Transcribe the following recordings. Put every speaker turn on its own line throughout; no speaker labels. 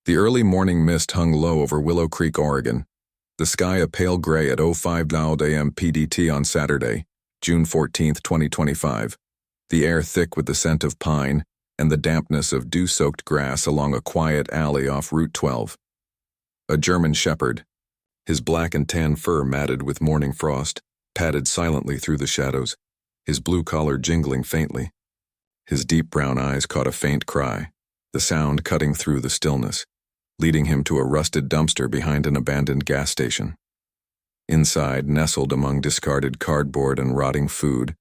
The early morning mist hung low over Willow Creek, Oregon. The sky a pale gray at 05 a.m. PDT on Saturday, June 14, 2025. The air thick with the scent of pine and the dampness of dew-soaked grass along a quiet alley off Route 12. A German shepherd, his black and tan fur matted with morning frost, padded silently through the shadows, his blue collar jingling faintly. His deep brown eyes caught a faint cry, the sound cutting through the stillness, leading him to a rusted dumpster behind an abandoned gas station. Inside, nestled among discarded cardboard and rotting food,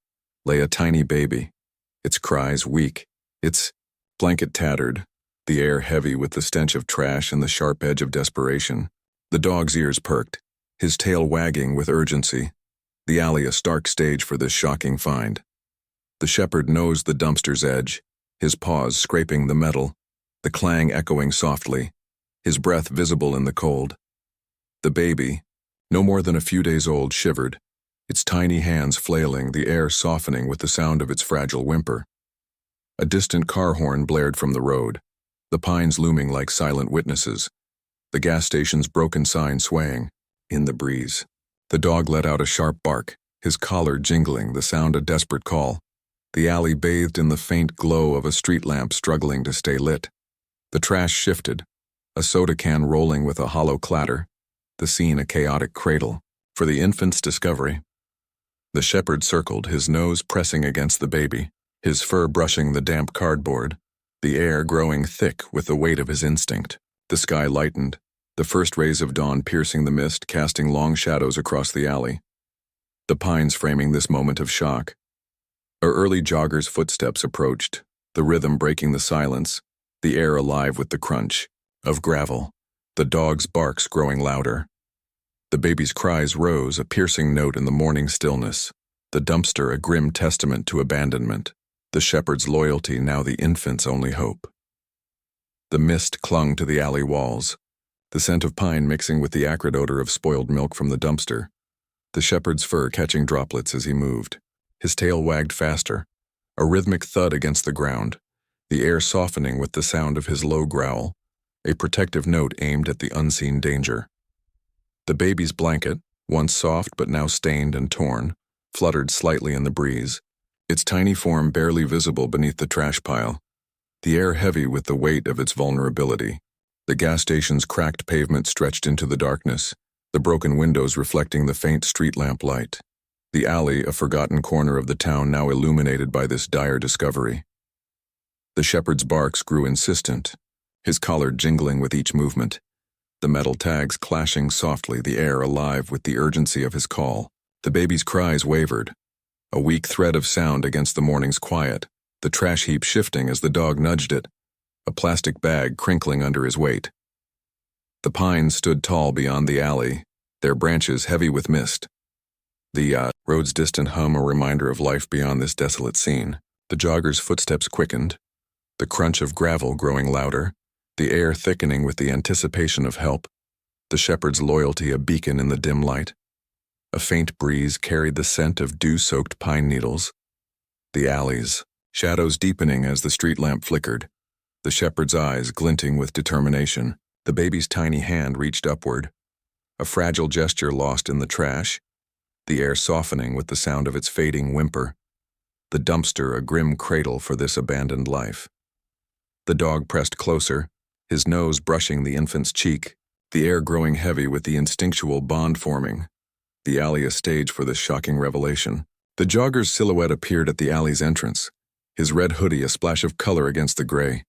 lay a tiny baby, its cries weak, its blanket tattered, the air heavy with the stench of trash and the sharp edge of desperation. The dog's ears perked, his tail wagging with urgency, the alley a stark stage for this shocking find. The shepherd nosed the dumpster's edge, his paws scraping the metal, the clang echoing softly, his breath visible in the cold. The baby, no more than a few days old, shivered, its tiny hands flailing, the air softening with the sound of its fragile whimper. A distant car horn blared from the road, the pines looming like silent witnesses, the gas station's broken sign swaying in the breeze. The dog let out a sharp bark, his collar jingling, the sound a desperate call. The alley bathed in the faint glow of a street lamp struggling to stay lit. The trash shifted, a soda can rolling with a hollow clatter, the scene a chaotic cradle for the infant's discovery. The shepherd circled, his nose pressing against the baby, his fur brushing the damp cardboard, the air growing thick with the weight of his instinct. The sky lightened, the first rays of dawn piercing the mist, casting long shadows across the alley. The pines framing this moment of shock. Our early jogger's footsteps approached, the rhythm breaking the silence, the air alive with the crunch of gravel, the dog's barks growing louder. The baby's cries rose, a piercing note in the morning stillness, the dumpster a grim testament to abandonment, the shepherd's loyalty now the infant's only hope. The mist clung to the alley walls, the scent of pine mixing with the acrid odor of spoiled milk from the dumpster, the shepherd's fur catching droplets as he moved. His tail wagged faster, a rhythmic thud against the ground, the air softening with the sound of his low growl, a protective note aimed at the unseen danger. The baby's blanket, once soft but now stained and torn, fluttered slightly in the breeze, its tiny form barely visible beneath the trash pile, the air heavy with the weight of its vulnerability. The gas station's cracked pavement stretched into the darkness, the broken windows reflecting the faint street lamp light. The alley, a forgotten corner of the town now illuminated by this dire discovery. The shepherd's barks grew insistent, his collar jingling with each movement, the metal tags clashing softly, the air alive with the urgency of his call. The baby's cries wavered, a weak thread of sound against the morning's quiet, the trash heap shifting as the dog nudged it, a plastic bag crinkling under his weight. The pines stood tall beyond the alley, their branches heavy with mist. The road's distant hum a reminder of life beyond this desolate scene. The jogger's footsteps quickened, the crunch of gravel growing louder, the air thickening with the anticipation of help, the shepherd's loyalty a beacon in the dim light. A faint breeze carried the scent of dew-soaked pine needles. The alleys, shadows deepening as the street lamp flickered, the shepherd's eyes glinting with determination. The baby's tiny hand reached upward, a fragile gesture lost in the trash, the air softening with the sound of its fading whimper, the dumpster a grim cradle for this abandoned life. The dog pressed closer, his nose brushing the infant's cheek, the air growing heavy with the instinctual bond forming, the alley a stage for this shocking revelation. The jogger's silhouette appeared at the alley's entrance, his red hoodie a splash of color against the gray,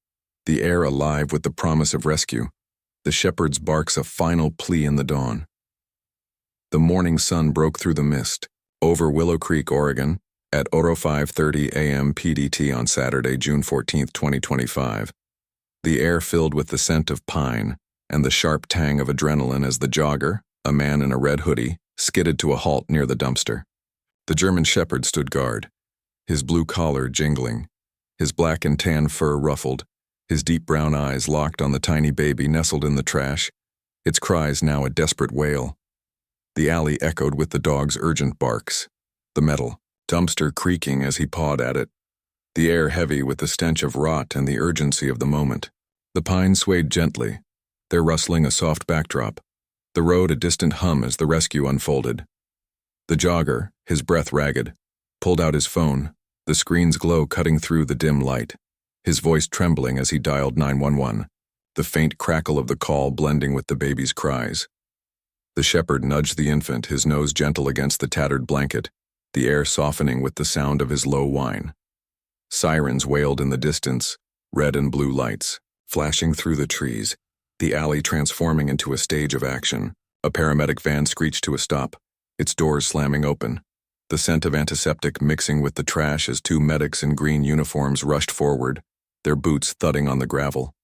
the air alive with the promise of rescue, the shepherd's barks a final plea in the dawn. The morning sun broke through the mist, over Willow Creek, Oregon, at 05:30 a.m. PDT on Saturday, June 14, 2025. The air filled with the scent of pine and the sharp tang of adrenaline as the jogger, a man in a red hoodie, skidded to a halt near the dumpster. The German shepherd stood guard, his blue collar jingling, his black and tan fur ruffled, his deep brown eyes locked on the tiny baby nestled in the trash, its cries now a desperate wail. The alley echoed with the dog's urgent barks, the metal dumpster creaking as he pawed at it, the air heavy with the stench of rot and the urgency of the moment. The pine swayed gently, their rustling a soft backdrop. The road a distant hum as the rescue unfolded. The jogger, his breath ragged, pulled out his phone, the screen's glow cutting through the dim light, his voice trembling as he dialed 911, the faint crackle of the call blending with the baby's cries. The shepherd nudged the infant, his nose gentle against the tattered blanket, the air softening with the sound of his low whine. Sirens wailed in the distance, red and blue lights, flashing through the trees, the alley transforming into a stage of action. A paramedic van screeched to a stop, its doors slamming open, the scent of antiseptic mixing with the trash as two medics in green uniforms rushed forward, their boots thudding on the gravel.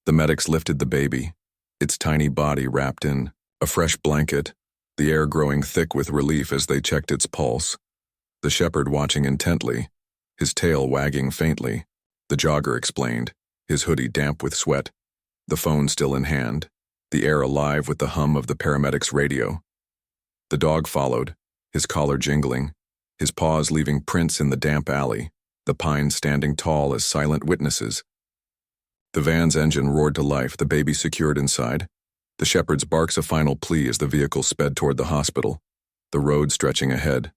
The medics lifted the baby, its tiny body wrapped in a fresh blanket, the air growing thick with relief as they checked its pulse. The shepherd watching intently, his tail wagging faintly. The jogger explained, his hoodie damp with sweat, the phone still in hand, the air alive with the hum of the paramedic's radio. The dog followed, his collar jingling, his paws leaving prints in the damp alley, the pines standing tall as silent witnesses. The van's engine roared to life, the baby secured inside. The shepherd's barks a final plea as the vehicle sped toward the hospital, the road stretching ahead,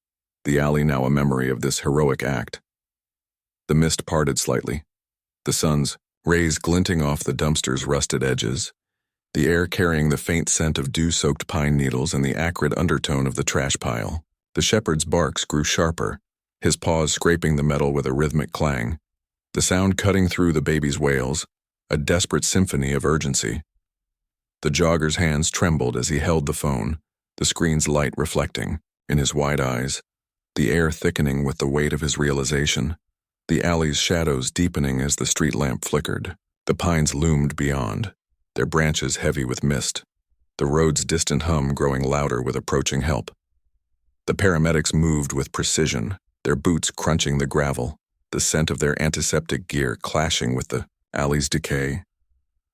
the alley now a memory of this heroic act. The mist parted slightly, the sun's rays glinting off the dumpster's rusted edges, the air carrying the faint scent of dew-soaked pine needles and the acrid undertone of the trash pile. The shepherd's barks grew sharper, his paws scraping the metal with a rhythmic clang, the sound cutting through the baby's wails, a desperate symphony of urgency. The jogger's hands trembled as he held the phone, the screen's light reflecting in his wide eyes, the air thickening with the weight of his realization, the alley's shadows deepening as the street lamp flickered. The pines loomed beyond, their branches heavy with mist, the road's distant hum growing louder with approaching help. The paramedics moved with precision, their boots crunching the gravel, the scent of their antiseptic gear clashing with the alley's decay,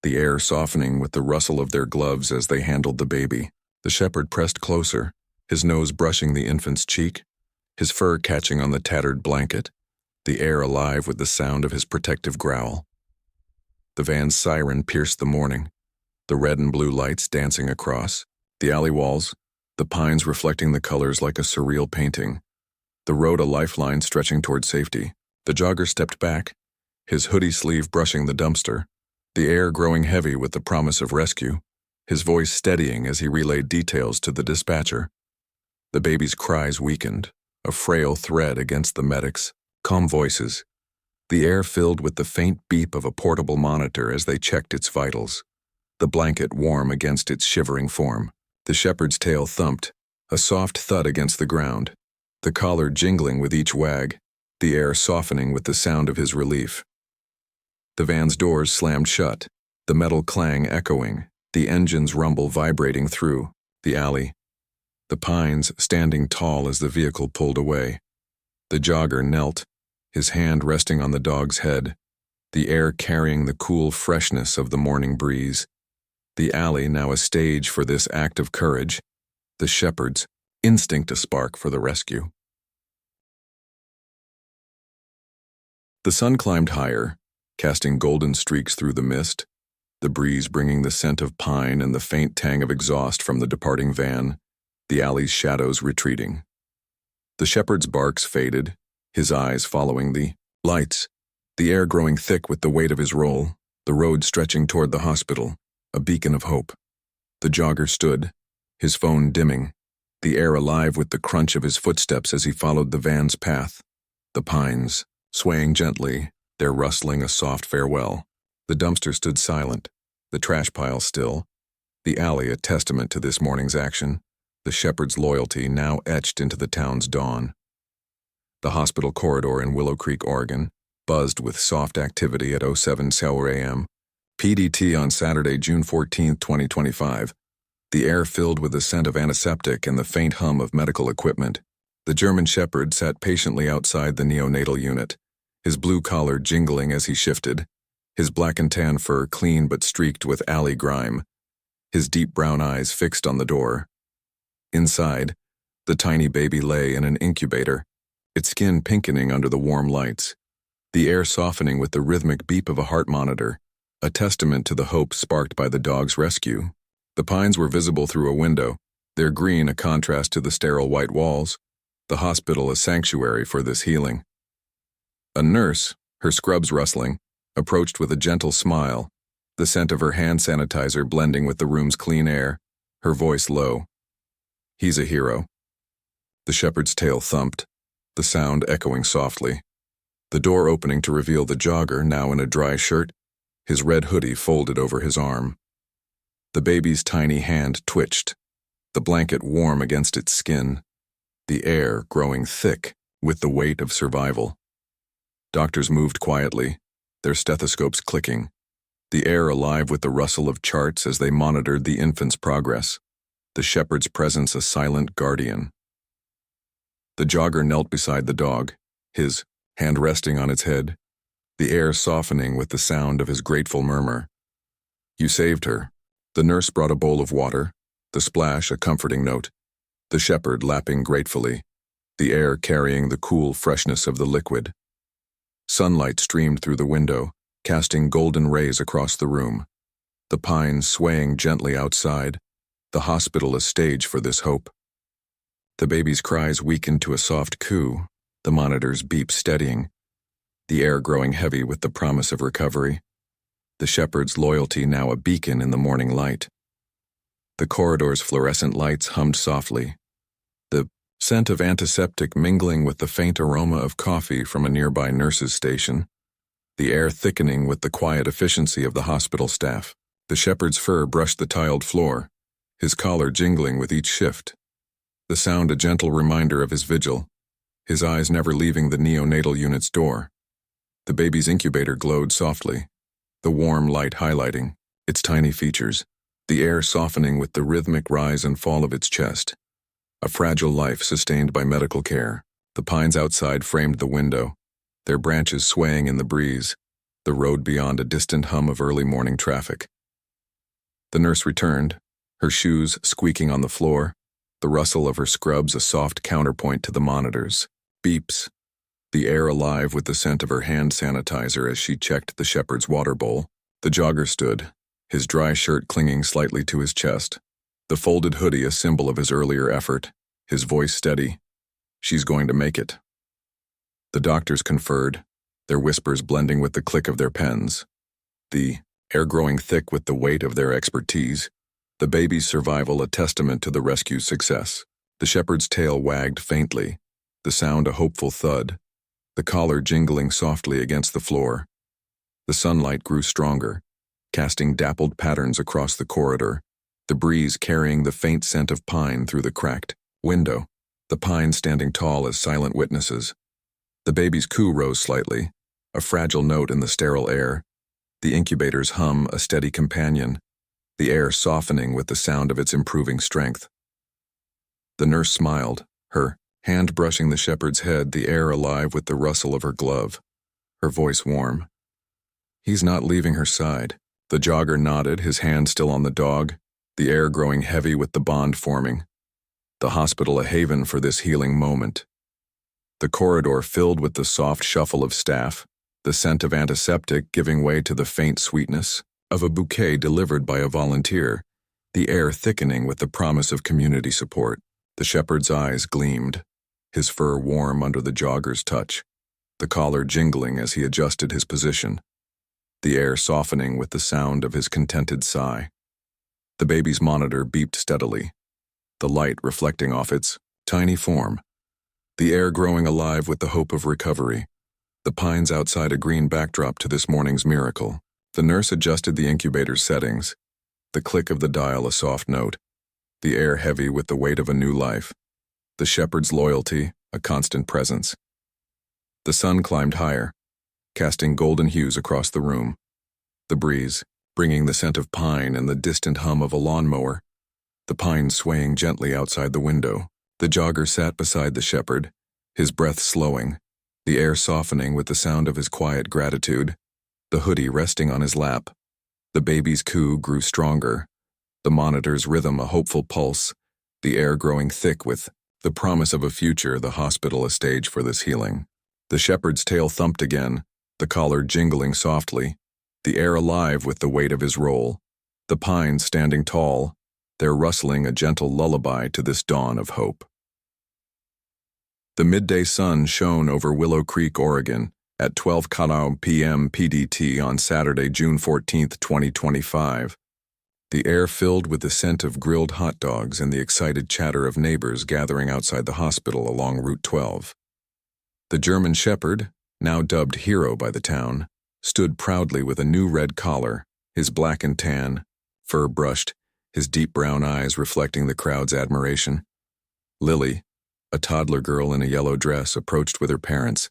the air softening with the rustle of their gloves as they handled the baby. The shepherd pressed closer, his nose brushing the infant's cheek, his fur catching on the tattered blanket, the air alive with the sound of his protective growl. The van's siren pierced the morning, the red and blue lights dancing across, the alley walls, the pines reflecting the colors like a surreal painting, the road a lifeline stretching toward safety. The jogger stepped back, his hoodie sleeve brushing the dumpster, the air growing heavy with the promise of rescue, his voice steadying as he relayed details to the dispatcher. The baby's cries weakened, a frail thread against the medics' calm voices, the air filled with the faint beep of a portable monitor as they checked its vitals, the blanket warm against its shivering form. The shepherd's tail thumped, a soft thud against the ground, the collar jingling with each wag, the air softening with the sound of his relief. The van's doors slammed shut, the metal clang echoing, the engine's rumble vibrating through the alley, the pines standing tall as the vehicle pulled away. The jogger knelt, his hand resting on the dog's head, the air carrying the cool freshness of the morning breeze. The alley now a stage for this act of courage, the shepherd's instinct a spark for the rescue. The sun climbed higher, casting golden streaks through the mist, the breeze bringing the scent of pine and the faint tang of exhaust from the departing van, the alley's shadows retreating. The shepherd's barks faded, his eyes following the lights, the air growing thick with the weight of his role, the road stretching toward the hospital, a beacon of hope. The jogger stood, his phone dimming, the air alive with the crunch of his footsteps as he followed the van's path, the pines swaying gently, their rustling a soft farewell. The dumpster stood silent, the trash pile still, the alley a testament to this morning's action, the shepherd's loyalty now etched into the town's dawn. The hospital corridor in Willow Creek, Oregon, buzzed with soft activity at 07:00 a.m. PDT on Saturday, June 14, 2025. The air filled with the scent of antiseptic and the faint hum of medical equipment. The German shepherd sat patiently outside the neonatal unit, his blue collar jingling as he shifted, his black and tan fur clean but streaked with alley grime, his deep brown eyes fixed on the door. Inside, the tiny baby lay in an incubator, its skin pinkening under the warm lights, the air softening with the rhythmic beep of a heart monitor, a testament to the hope sparked by the dog's rescue. The pines were visible through a window, their green a contrast to the sterile white walls, the hospital a sanctuary for this healing. A nurse, her scrubs rustling, approached with a gentle smile, the scent of her hand sanitizer blending with the room's clean air, her voice low. "He's a hero." The shepherd's tail thumped, the sound echoing softly. The door opening to reveal the jogger, now in a dry shirt, his red hoodie folded over his arm. The baby's tiny hand twitched, the blanket warm against its skin, the air growing thick with the weight of survival. Doctors moved quietly, their stethoscopes clicking, the air alive with the rustle of charts as they monitored the infant's progress, the shepherd's presence a silent guardian. The jogger knelt beside the dog, his hand resting on its head, the air softening with the sound of his grateful murmur. "You saved her." The nurse brought a bowl of water, the splash a comforting note, the shepherd lapping gratefully, the air carrying the cool freshness of the liquid. Sunlight streamed through the window, casting golden rays across the room, the pines swaying gently outside, the hospital a stage for this hope. The baby's cries weakened to a soft coo, the monitor's beep steadying, the air growing heavy with the promise of recovery, the shepherd's loyalty now a beacon in the morning light. The corridor's fluorescent lights hummed softly, the scent of antiseptic mingling with the faint aroma of coffee from a nearby nurse's station, the air thickening with the quiet efficiency of the hospital staff. The shepherd's fur brushed the tiled floor, his collar jingling with each shift, the sound a gentle reminder of his vigil, his eyes never leaving the neonatal unit's door. The baby's incubator glowed softly, the warm light highlighting its tiny features, the air softening with the rhythmic rise and fall of its chest. A fragile life sustained by medical care. The pines outside framed the window, their branches swaying in the breeze, the road beyond a distant hum of early morning traffic. The nurse returned, her shoes squeaking on the floor, the rustle of her scrubs a soft counterpoint to the monitors. Beeps, the air alive with the scent of her hand sanitizer as she checked the shepherd's water bowl. The jogger stood, his dry shirt clinging slightly to his chest, the folded hoodie a symbol of his earlier effort, his voice steady. "She's going to make it." The doctors conferred, their whispers blending with the click of their pens, the air growing thick with the weight of their expertise, the baby's survival a testament to the rescue's success. The shepherd's tail wagged faintly, the sound a hopeful thud, the collar jingling softly against the floor. The sunlight grew stronger, casting dappled patterns across the corridor, the breeze carrying the faint scent of pine through the cracked window, the pines standing tall as silent witnesses. The baby's coo rose slightly, a fragile note in the sterile air, the incubator's hum a steady companion, the air softening with the sound of its improving strength. The nurse smiled, her hand brushing the shepherd's head, the air alive with the rustle of her glove, her voice warm. "He's not leaving her side." The jogger nodded, his hand still on the dog, the air growing heavy with the bond forming. The hospital a haven for this healing moment. The corridor filled with the soft shuffle of staff, the scent of antiseptic giving way to the faint sweetness of a bouquet delivered by a volunteer, the air thickening with the promise of community support. The shepherd's eyes gleamed, his fur warm under the jogger's touch, the collar jingling as he adjusted his position, the air softening with the sound of his contented sigh. The baby's monitor beeped steadily, the light reflecting off its tiny form, the air growing alive with the hope of recovery, the pines outside a green backdrop to this morning's miracle. The nurse adjusted the incubator's settings, the click of the dial a soft note, the air heavy with the weight of a new life, the shepherd's loyalty a constant presence. The sun climbed higher, casting golden hues across the room, the breeze bringing the scent of pine and the distant hum of a lawnmower, the pines swaying gently outside the window. The jogger sat beside the shepherd, his breath slowing, the air softening with the sound of his quiet gratitude, the hoodie resting on his lap. The baby's coo grew stronger, the monitor's rhythm a hopeful pulse, the air growing thick with the promise of a future, the hospital a stage for this healing. The shepherd's tail thumped again, the collar jingling softly, the air alive with the weight of his role, the pines standing tall, their rustling a gentle lullaby to this dawn of hope. The midday sun shone over Willow Creek, Oregon, at 12 p.m. PDT on Saturday, June 14, 2025. The air filled with the scent of grilled hot dogs and the excited chatter of neighbors gathering outside the hospital along Route 12. The German Shepherd, now dubbed Hero by the town, stood proudly with a new red collar, his black and tan, fur brushed, his deep brown eyes reflecting the crowd's admiration. Lily, a toddler girl in a yellow dress, approached with her parents,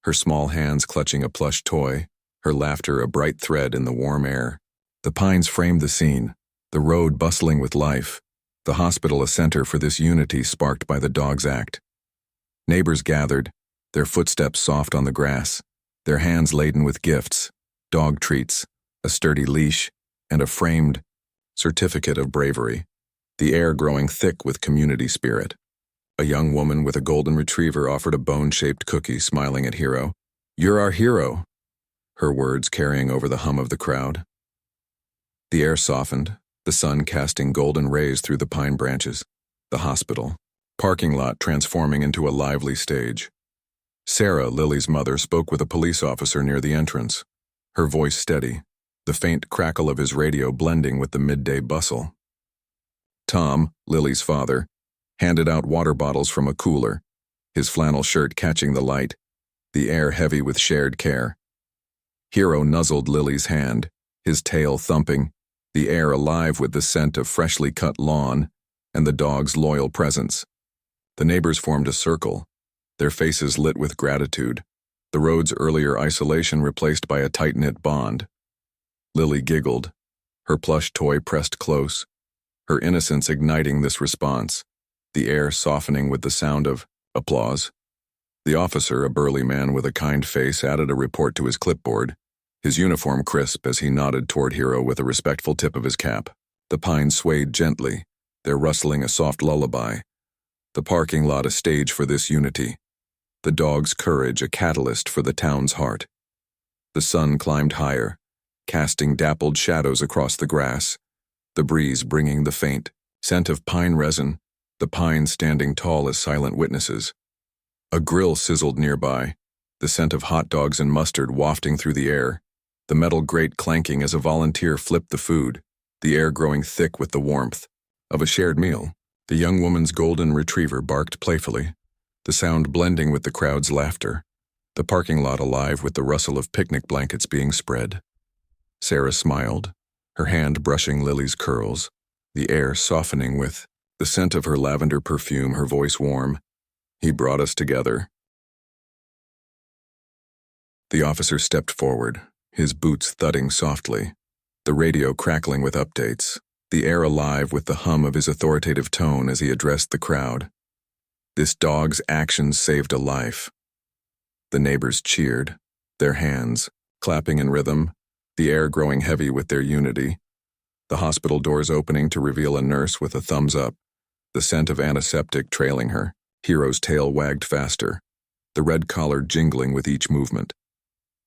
her small hands clutching a plush toy, her laughter a bright thread in the warm air. The pines framed the scene, the road bustling with life, the hospital a center for this unity sparked by the Dogs Act. Neighbors gathered, their footsteps soft on the grass, their hands laden with gifts, dog treats, a sturdy leash, and a framed certificate of bravery, the air growing thick with community spirit. A young woman with a golden retriever offered a bone-shaped cookie, smiling at Hero. "You're our hero," her words carrying over the hum of the crowd. The air softened, the sun casting golden rays through the pine branches. The hospital parking lot transforming into a lively stage. Sarah, Lily's mother, spoke with a police officer near the entrance, her voice steady, the faint crackle of his radio blending with the midday bustle. Tom, Lily's father, handed out water bottles from a cooler, his flannel shirt catching the light, the air heavy with shared care. Hero nuzzled Lily's hand, his tail thumping, the air alive with the scent of freshly cut lawn and the dog's loyal presence. The neighbors formed a circle, their faces lit with gratitude, the road's earlier isolation replaced by a tight-knit bond. Lily giggled, her plush toy pressed close, her innocence igniting this response, the air softening with the sound of applause. The officer, a burly man with a kind face, added a report to his clipboard, his uniform crisp as he nodded toward Hero with a respectful tip of his cap. The pines swayed gently, their rustling a soft lullaby. The parking lot a stage for this unity. The dog's courage a catalyst for the town's heart. The sun climbed higher, casting dappled shadows across the grass, the breeze bringing the faint scent of pine resin, the pines standing tall as silent witnesses. A grill sizzled nearby, the scent of hot dogs and mustard wafting through the air, the metal grate clanking as a volunteer flipped the food, the air growing thick with the warmth of a shared meal. The young woman's golden retriever barked playfully, the sound blending with the crowd's laughter, the parking lot alive with the rustle of picnic blankets being spread. Sarah smiled, her hand brushing Lily's curls, the air softening with the scent of her lavender perfume, her voice warm. "He brought us together." The officer stepped forward, his boots thudding softly, the radio crackling with updates, the air alive with the hum of his authoritative tone as he addressed the crowd. This dog's actions saved a life. The neighbors cheered, their hands clapping in rhythm, the air growing heavy with their unity. The hospital doors opening to reveal a nurse with a thumbs up, the scent of antiseptic trailing her. Hero's tail wagged faster, the red collar jingling with each movement,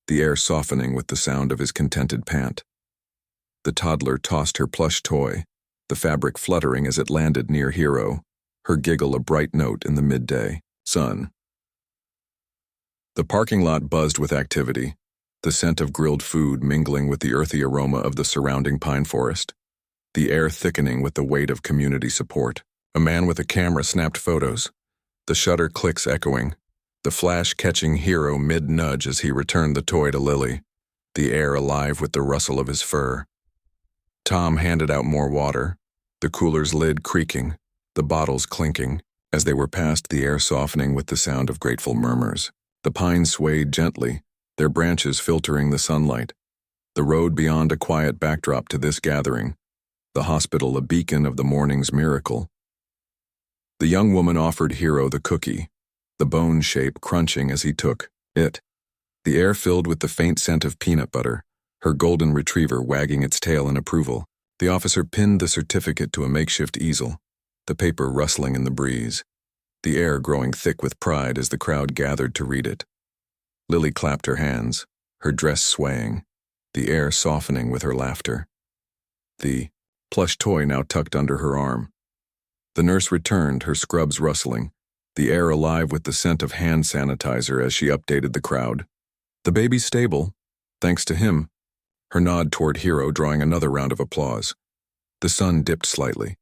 the air softening with the sound of his contented pant. The toddler tossed her plush toy, the fabric fluttering as it landed near Hero, her giggle a bright note in the midday sun. The parking lot buzzed with activity, the scent of grilled food mingling with the earthy aroma of the surrounding pine forest, the air thickening with the weight of community support. A man with a camera snapped photos, the shutter clicks echoing, the flash catching Hero mid-nudge as he returned the toy to Lily, the air alive with the rustle of his fur. Tom handed out more water, the cooler's lid creaking, the bottles clinking, as they were passed, the air softening with the sound of grateful murmurs. The pines swayed gently, their branches filtering the sunlight. The road beyond a quiet backdrop to this gathering, the hospital a beacon of the morning's miracle. The young woman offered Hero the cookie, the bone shape crunching as he took it. The air filled with the faint scent of peanut butter, her golden retriever wagging its tail in approval. The officer pinned the certificate to a makeshift easel, the paper rustling in the breeze, the air growing thick with pride as the crowd gathered to read it. Lily clapped her hands, her dress swaying, the air softening with her laughter. The plush toy now tucked under her arm. The nurse returned, her scrubs rustling, the air alive with the scent of hand sanitizer as she updated the crowd. The baby's stable, thanks to him. Her nod toward Hero, drawing another round of applause. The sun dipped slightly,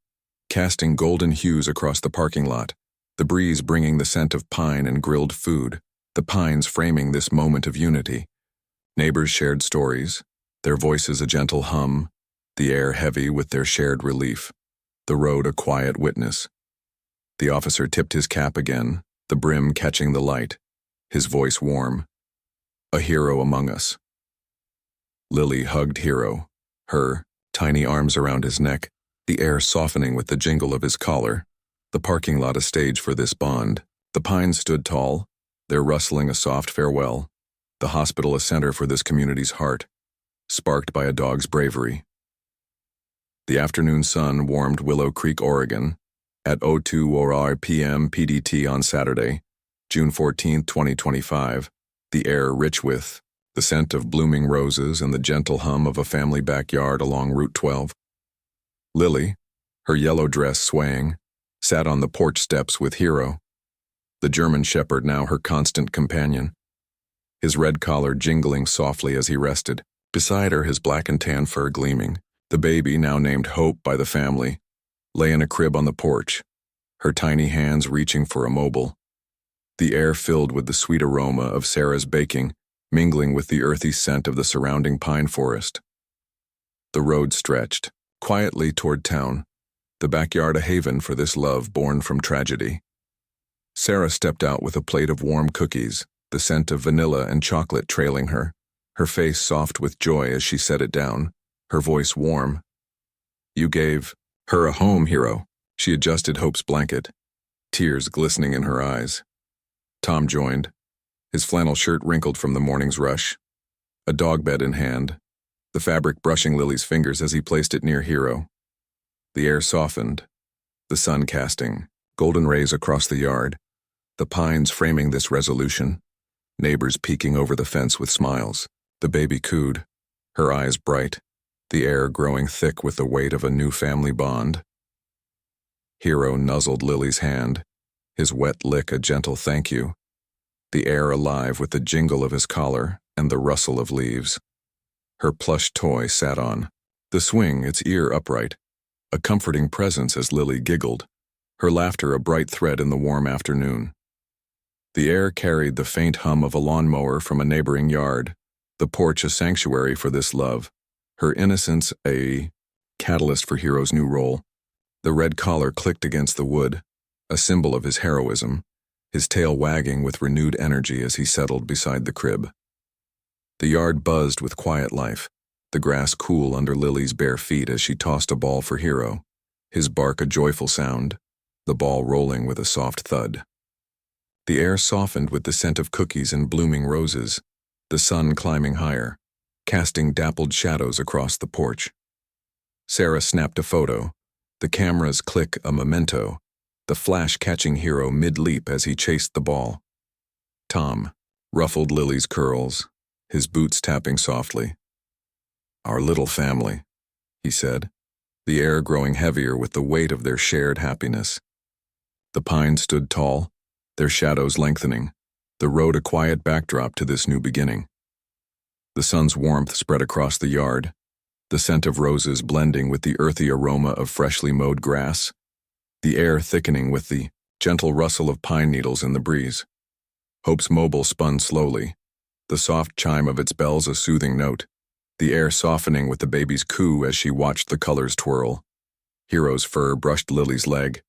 casting golden hues across the parking lot, the breeze bringing the scent of pine and grilled food, the pines framing this moment of unity. Neighbors shared stories, their voices a gentle hum, the air heavy with their shared relief, the road a quiet witness. The officer tipped his cap again, the brim catching the light, his voice warm. A hero among us. Lily hugged Hero, her tiny arms around his neck, the air softening with the jingle of his collar, the parking lot a stage for this bond. The pines stood tall, their rustling a soft farewell, the hospital a center for this community's heart, sparked by a dog's bravery. The afternoon sun warmed Willow Creek, Oregon, at 02:00 p.m. PDT on Saturday, June 14, 2025, the air rich with the scent of blooming roses and the gentle hum of a family backyard along Route 12. Lily, her yellow dress swaying, sat on the porch steps with Hero, the German shepherd now her constant companion, his red collar jingling softly as he rested, beside her his black and tan fur gleaming. The baby, now named Hope by the family, lay in a crib on the porch, her tiny hands reaching for a mobile. The air filled with the sweet aroma of Sarah's baking, mingling with the earthy scent of the surrounding pine forest. The road stretched, quietly toward town, the backyard a haven for this love born from tragedy. Sarah stepped out with a plate of warm cookies, the scent of vanilla and chocolate trailing her, her face soft with joy as she set it down, her voice warm. You gave her a home, Hero. She adjusted Hope's blanket, tears glistening in her eyes. Tom joined, his flannel shirt wrinkled from the morning's rush, a dog bed in hand, the fabric brushing Lily's fingers as he placed it near Hero. The air softened, the sun casting golden rays across the yard, the pines framing this resolution, neighbors peeking over the fence with smiles. The baby cooed, her eyes bright, the air growing thick with the weight of a new family bond. Hero nuzzled Lily's hand, his wet lick a gentle thank you, the air alive with the jingle of his collar and the rustle of leaves. Her plush toy sat on the swing, its ear upright, a comforting presence as Lily giggled, her laughter a bright thread in the warm afternoon. The air carried the faint hum of a lawnmower from a neighboring yard, the porch a sanctuary for this love, her innocence a catalyst for Hero's new role. The red collar clicked against the wood, a symbol of his heroism, his tail wagging with renewed energy as he settled beside the crib. The yard buzzed with quiet life, the grass cool under Lily's bare feet as she tossed a ball for Hero, his bark a joyful sound, the ball rolling with a soft thud. The air softened with the scent of cookies and blooming roses, the sun climbing higher, casting dappled shadows across the porch. Sarah snapped a photo, the camera's click a memento, the flash catching Hero mid-leap as he chased the ball. Tom ruffled Lily's curls, his boots tapping softly. Our little family, he said, the air growing heavier with the weight of their shared happiness. The pines stood tall, their shadows lengthening, the road a quiet backdrop to this new beginning. The sun's warmth spread across the yard, the scent of roses blending with the earthy aroma of freshly mowed grass, the air thickening with the gentle rustle of pine needles in the breeze. Hope's mobile spun slowly, the soft chime of its bells a soothing note, the air softening with the baby's coo as she watched the colors twirl. Hero's fur brushed Lily's leg,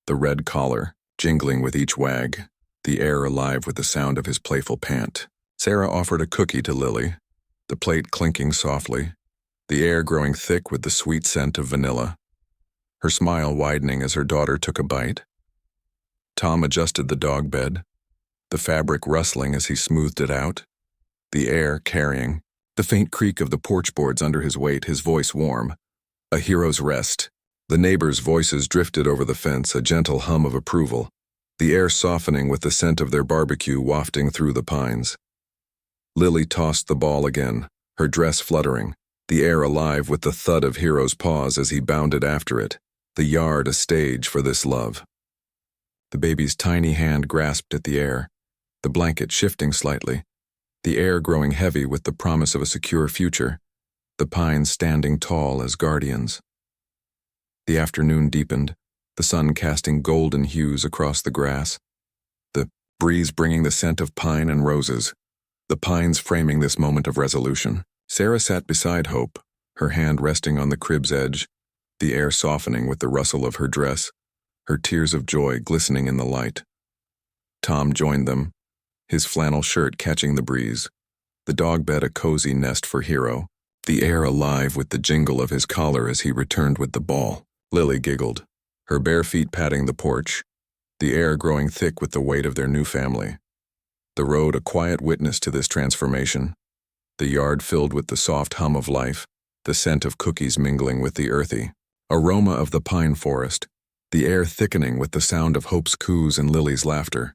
the red collar jingling with each wag, the air alive with the sound of his playful pant. Sarah offered a cookie to Lily, the plate clinking softly, the air growing thick with the sweet scent of vanilla, her smile widening as her daughter took a bite. Tom adjusted the dog bed, the fabric rustling as he smoothed it out, the air carrying the faint creak of the porch boards under his weight, his voice warm. A hero's rest. The neighbors' voices drifted over the fence, a gentle hum of approval, the air softening with the scent of their barbecue wafting through the pines. Lily tossed the ball again, her dress fluttering, the air alive with the thud of Hero's paws as he bounded after it, the yard a stage for this love. The baby's tiny hand grasped at the air, the blanket shifting slightly, the air growing heavy with the promise of a secure future, the pines standing tall as guardians. The afternoon deepened, the sun casting golden hues across the grass, the breeze bringing the scent of pine and roses, the pines framing this moment of resolution. Sarah sat beside Hope, her hand resting on the crib's edge, the air softening with the rustle of her dress, her tears of joy glistening in the light. Tom joined them, his flannel shirt catching the breeze, the dog bed a cozy nest for Hero, the air alive with the jingle of his collar as he returned with the ball. Lily giggled, her bare feet patting the porch, the air growing thick with the weight of their new family. The road a quiet witness to this transformation, the yard filled with the soft hum of life, the scent of cookies mingling with the earthy aroma of the pine forest, the air thickening with the sound of Hope's coos and Lily's laughter.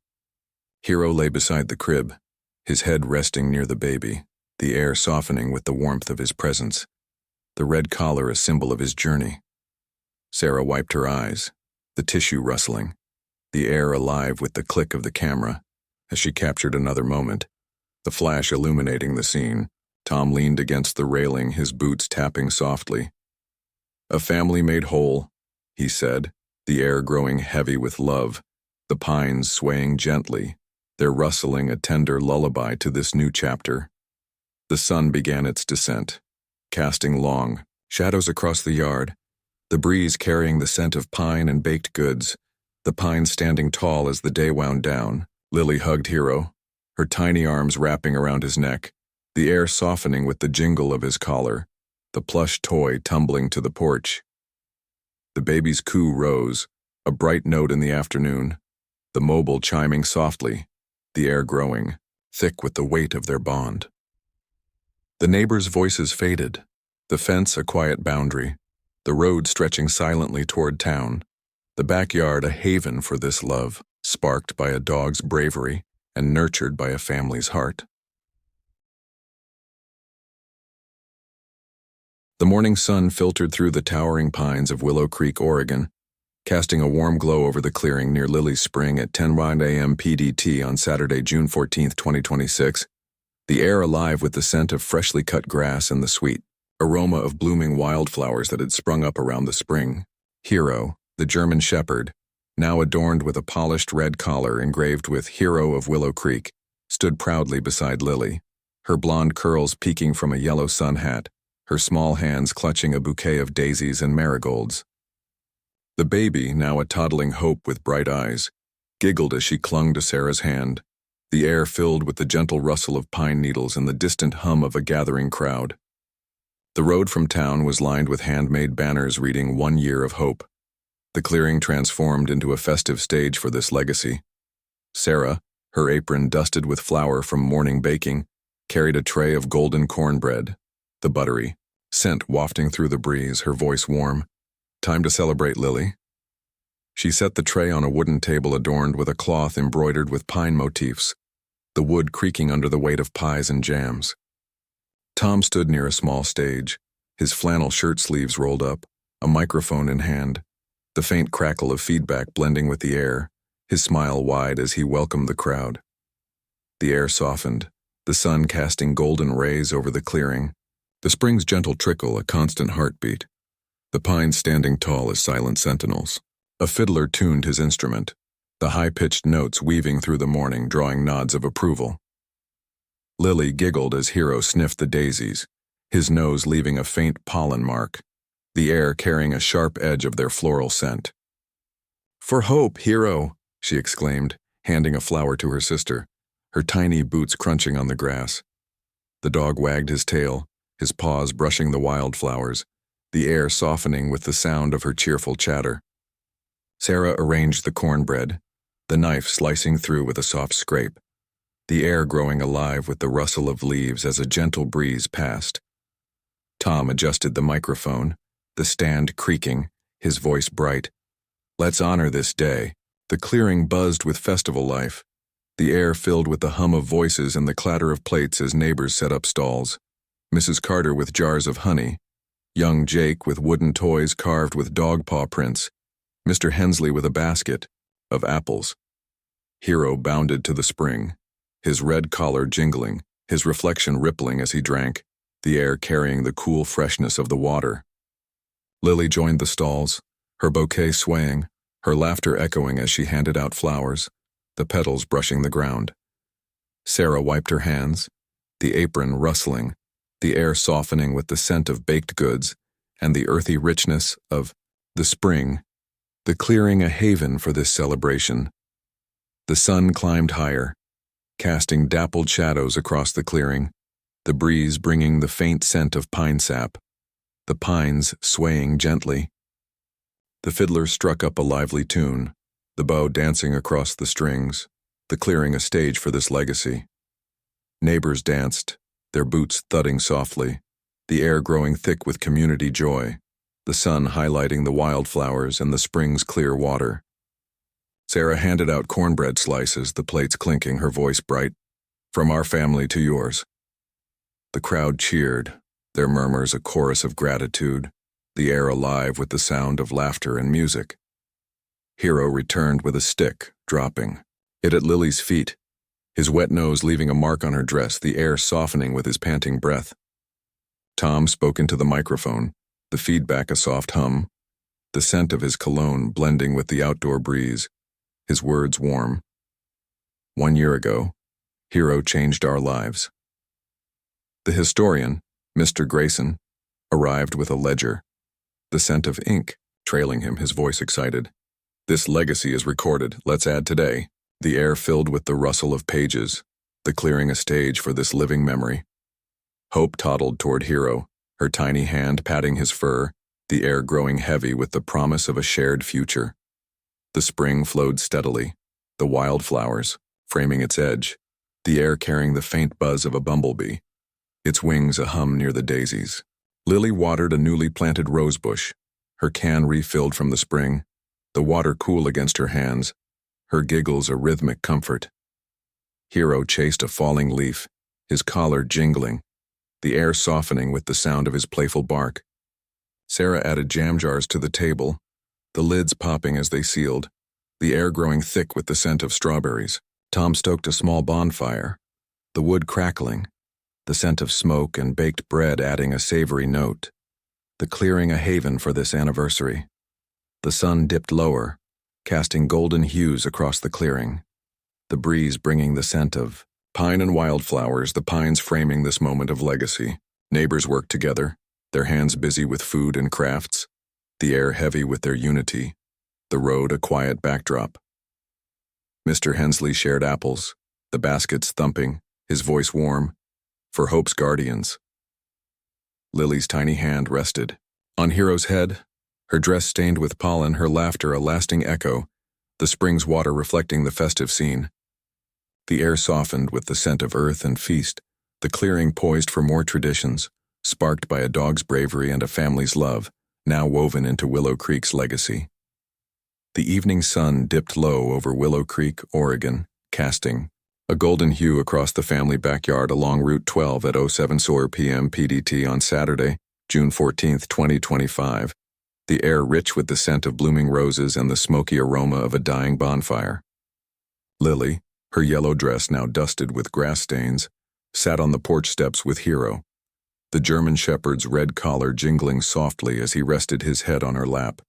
Hero lay beside the crib, his head resting near the baby, the air softening with the warmth of his presence, the red collar a symbol of his journey. Sarah wiped her eyes, the tissue rustling, the air alive with the click of the camera. As she captured another moment, the flash illuminating the scene, Tom leaned against the railing, his boots tapping softly. "A family made whole," he said, the air growing heavy with love, the pines swaying gently, their rustling a tender lullaby to this new chapter. The sun began its descent, casting long shadows across the yard, the breeze carrying the scent of pine and baked goods, the pines standing tall as the day wound down. Lily hugged Hero, her tiny arms wrapping around his neck, the air softening with the jingle of his collar, the plush toy tumbling to the porch. The baby's coo rose, a bright note in the afternoon, the mobile chiming softly, the air growing, thick with the weight of their bond. The neighbors' voices faded, the fence a quiet boundary, the road stretching silently toward town, the backyard a haven for this love, sparked by a dog's bravery and nurtured by a family's heart. The morning sun filtered through the towering pines of Willow Creek, Oregon, casting a warm glow over the clearing near Lily's Spring at 10 a.m. PDT on Saturday, June 14, 2026, the air alive with the scent of freshly cut grass and the sweet aroma of blooming wildflowers that had sprung up around the spring. Hero, the German shepherd, now adorned with a polished red collar engraved with Hero of Willow Creek, stood proudly beside Lily, her blonde curls peeking from a yellow sun hat, her small hands clutching a bouquet of daisies and marigolds. The baby, now a toddling Hope with bright eyes, giggled as she clung to Sarah's hand, the air filled with the gentle rustle of pine needles and the distant hum of a gathering crowd. The road from town was lined with handmade banners reading 1 year of hope. The clearing transformed into a festive stage for this legacy. Sarah, her apron dusted with flour from morning baking, carried a tray of golden cornbread, the buttery scent wafting through the breeze, her voice warm. "Time to celebrate, Lily." She set the tray on a wooden table adorned with a cloth embroidered with pine motifs, the wood creaking under the weight of pies and jams. Tom stood near a small stage, his flannel shirt sleeves rolled up, a microphone in hand, the faint crackle of feedback blending with the air, his smile wide as he welcomed the crowd. The air softened, the sun casting golden rays over the clearing, the spring's gentle trickle a constant heartbeat, the pines standing tall as silent sentinels. A fiddler tuned his instrument, the high-pitched notes weaving through the morning drawing nods of approval. Lily giggled as Hero sniffed the daisies, his nose leaving a faint pollen mark, the air carrying a sharp edge of their floral scent. "For Hope, Hero," she exclaimed, handing a flower to her sister, her tiny boots crunching on the grass. The dog wagged his tail, his paws brushing the wildflowers, the air softening with the sound of her cheerful chatter. Sarah arranged the cornbread, the knife slicing through with a soft scrape, the air growing alive with the rustle of leaves as a gentle breeze passed. Tom adjusted the microphone, the stand creaking, his voice bright. "Let's honor this day." The clearing buzzed with festival life, the air filled with the hum of voices and the clatter of plates as neighbors set up stalls. Mrs. Carter with jars of honey, young Jake with wooden toys carved with dog paw prints, Mr. Hensley with a basket of apples. Hero bounded to the spring, his red collar jingling, his reflection rippling as he drank, the air carrying the cool freshness of the water. Lily joined the stalls, her bouquet swaying, her laughter echoing as she handed out flowers, the petals brushing the ground. Sarah wiped her hands, the apron rustling, the air softening with the scent of baked goods and the earthy richness of the spring, the clearing a haven for this celebration. The sun climbed higher, casting dappled shadows across the clearing, the breeze bringing the faint scent of pine sap, the pines swaying gently. The fiddler struck up a lively tune, the bow dancing across the strings, the clearing a stage for this legacy. Neighbors danced, their boots thudding softly, the air growing thick with community joy, the sun highlighting the wildflowers and the spring's clear water. Sarah handed out cornbread slices, the plates clinking, her voice bright, "From our family to yours." The crowd cheered, their murmurs a chorus of gratitude, the air alive with the sound of laughter and music. Hero returned with a stick, dropping it at Lily's feet, his wet nose leaving a mark on her dress, the air softening with his panting breath. Tom spoke into the microphone, the feedback a soft hum, the scent of his cologne blending with the outdoor breeze, his words warm. 1 year ago, Hero changed our lives. The historian, Mr. Grayson, arrived with a ledger, the scent of ink trailing him, his voice excited. "This legacy is recorded, let's add today." The air filled with the rustle of pages, the clearing a stage for this living memory. Hope toddled toward Hero, her tiny hand patting his fur, the air growing heavy with the promise of a shared future. The spring flowed steadily, the wildflowers framing its edge, the air carrying the faint buzz of a bumblebee, its wings a hum near the daisies. Lily watered a newly planted rosebush, her can refilled from the spring, the water cool against her hands, her giggles a rhythmic comfort. Hero chased a falling leaf, his collar jingling, the air softening with the sound of his playful bark. Sarah added jam jars to the table, the lids popping as they sealed, the air growing thick with the scent of strawberries. Tom stoked a small bonfire, the wood crackling, the scent of smoke and baked bread adding a savory note, the clearing a haven for this anniversary. The sun dipped lower, casting golden hues across the clearing, the breeze bringing the scent of pine and wildflowers, the pines framing this moment of legacy. Neighbors worked together, their hands busy with food and crafts, the air heavy with their unity, the road a quiet backdrop. Mr. Hensley shared apples, the baskets thumping, his voice warm, "For Hope's guardians." Lily's tiny hand rested on Hero's head, her dress stained with pollen, her laughter a lasting echo, the spring's water reflecting the festive scene. The air softened with the scent of earth and feast, the clearing poised for more traditions, sparked by a dog's bravery and a family's love, now woven into Willow Creek's legacy. The evening sun dipped low over Willow Creek, Oregon, casting a golden hue across the family backyard along Route 12 at 07:04 p.m. PDT on Saturday, June 14, 2025. The air rich with the scent of blooming roses and the smoky aroma of a dying bonfire. Lily, her yellow dress now dusted with grass stains, sat on the porch steps with Hero, the German shepherd's red collar jingling softly as he rested his head on her lap,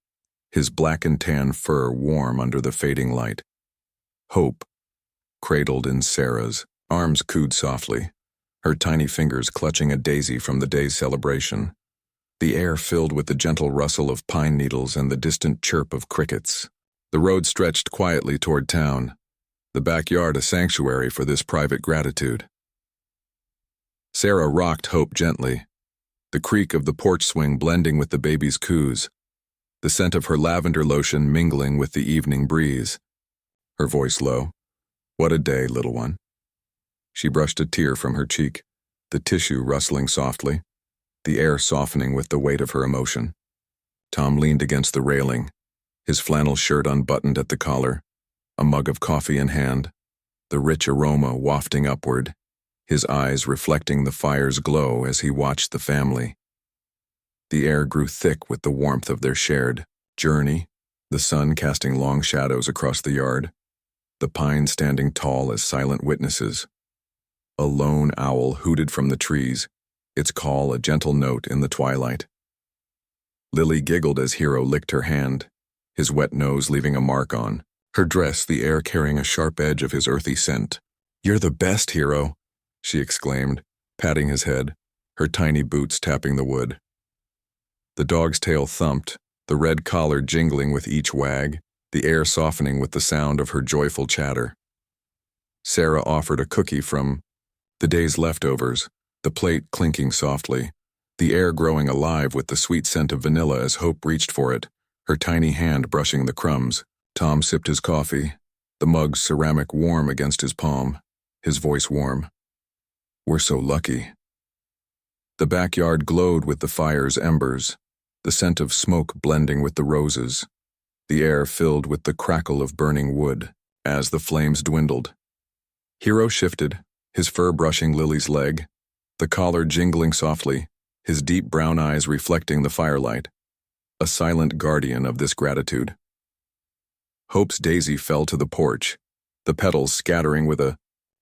his black and tan fur warm under the fading light. Hope, cradled in Sarah's arms, cooed softly, her tiny fingers clutching a daisy from the day's celebration. The air filled with the gentle rustle of pine needles and the distant chirp of crickets. The road stretched quietly toward town, the backyard a sanctuary for this private gratitude. Sarah rocked Hope gently, the creak of the porch swing blending with the baby's coos, the scent of her lavender lotion mingling with the evening breeze. Her voice low, "What a day, little one." She brushed a tear from her cheek, the tissue rustling softly, the air softening with the weight of her emotion. Tom leaned against the railing, his flannel shirt unbuttoned at the collar, a mug of coffee in hand, the rich aroma wafting upward, his eyes reflecting the fire's glow as he watched the family. The air grew thick with the warmth of their shared journey, the sun casting long shadows across the yard, the pines standing tall as silent witnesses. A lone owl hooted from the trees, its call a gentle note in the twilight. Lily giggled as Hero licked her hand, his wet nose leaving a mark on her dress, the air carrying a sharp edge of his earthy scent. "You're the best, Hero," she exclaimed, patting his head, her tiny boots tapping the wood. The dog's tail thumped, the red collar jingling with each wag, the air softening with the sound of her joyful chatter. Sarah offered a cookie from the day's leftovers, the plate clinking softly, the air growing alive with the sweet scent of vanilla as Hope reached for it, her tiny hand brushing the crumbs. Tom sipped his coffee, the mug's ceramic warm against his palm, his voice warm. "We're so lucky." The backyard glowed with the fire's embers, the scent of smoke blending with the roses, the air filled with the crackle of burning wood as the flames dwindled. Hero shifted, his fur brushing Lily's leg, the collar jingling softly, his deep brown eyes reflecting the firelight, a silent guardian of this gratitude. Hope's daisy fell to the porch, the petals scattering with a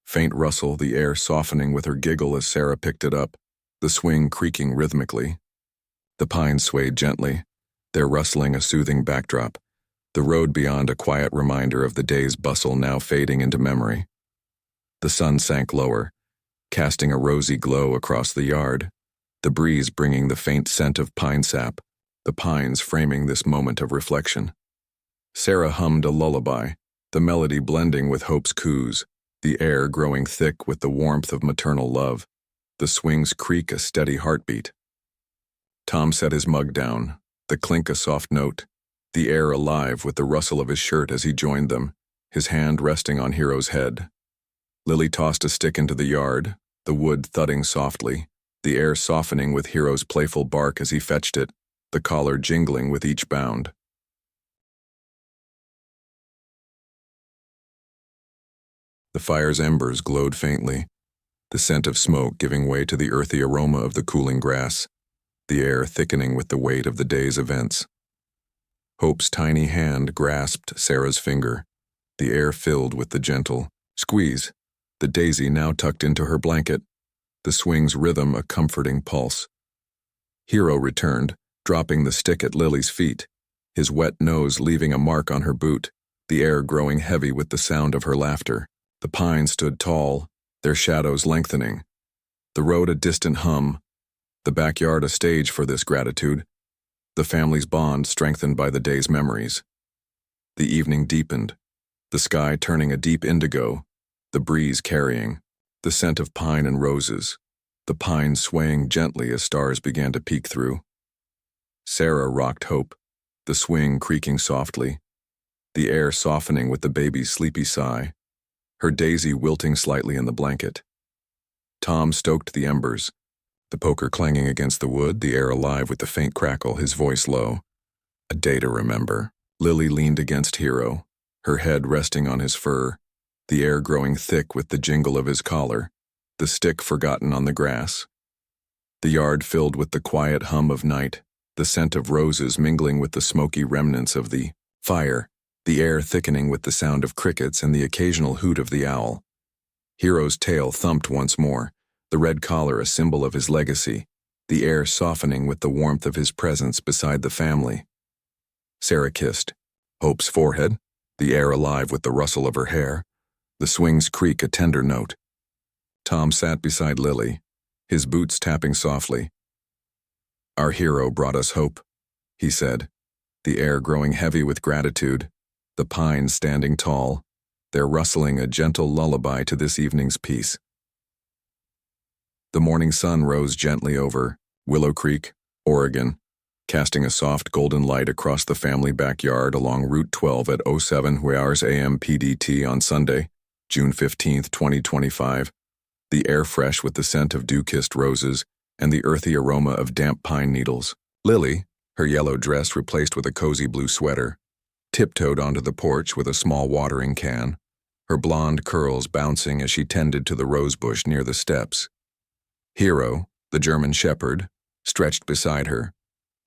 faint rustle, the air softening with her giggle as Sarah picked it up, the swing creaking rhythmically. The pines swayed gently, their rustling a soothing backdrop, the road beyond a quiet reminder of the day's bustle now fading into memory. The sun sank lower, casting a rosy glow across the yard, the breeze bringing the faint scent of pine sap, the pines framing this moment of reflection. Sarah hummed a lullaby, the melody blending with Hope's coos, the air growing thick with the warmth of maternal love, the swing's creak a steady heartbeat. Tom set his mug down, the clink a soft note, the air alive with the rustle of his shirt as he joined them, his hand resting on Hero's head. Lily tossed a stick into the yard, the wood thudding softly, the air softening with Hero's playful bark as he fetched it, the collar jingling with each bound. The fire's embers glowed faintly, the scent of smoke giving way to the earthy aroma of the cooling grass, the air thickening with the weight of the day's events. Hope's tiny hand grasped Sarah's finger, the air filled with the gentle squeeze, the daisy now tucked into her blanket, the swing's rhythm a comforting pulse. Hero returned, dropping the stick at Lily's feet, his wet nose leaving a mark on her boot, the air growing heavy with the sound of her laughter. The pines stood tall, their shadows lengthening, the road a distant hum, the backyard a stage for this gratitude, the family's bond strengthened by the day's memories. The evening deepened, the sky turning a deep indigo, the breeze carrying the scent of pine and roses, the pines swaying gently as stars began to peek through. Sarah rocked Hope, the swing creaking softly, the air softening with the baby's sleepy sigh, her daisy wilting slightly in the blanket. Tom stoked the embers, the poker clanging against the wood, the air alive with the faint crackle, his voice low. "A day to remember." Lily leaned against Hero, her head resting on his fur, the air growing thick with the jingle of his collar, the stick forgotten on the grass. The yard filled with the quiet hum of night, the scent of roses mingling with the smoky remnants of the fire, the air thickening with the sound of crickets and the occasional hoot of the owl. Hero's tail thumped once more, the red collar a symbol of his legacy, the air softening with the warmth of his presence beside the family. Sarah kissed Hope's forehead, the air alive with the rustle of her hair, the swing's creak a tender note. Tom sat beside Lily, his boots tapping softly. "Our hero brought us hope," he said, the air growing heavy with gratitude, the pines standing tall, their rustling a gentle lullaby to this evening's peace. The morning sun rose gently over Willow Creek, Oregon, casting a soft golden light across the family backyard along Route 12 at 07 hours AM PDT on Sunday, June 15, 2025, the air fresh with the scent of dew-kissed roses and the earthy aroma of damp pine needles. Lily, her yellow dress replaced with a cozy blue sweater, tiptoed onto the porch with a small watering can, her blonde curls bouncing as she tended to the rosebush near the steps. Hero, the German shepherd, stretched beside her,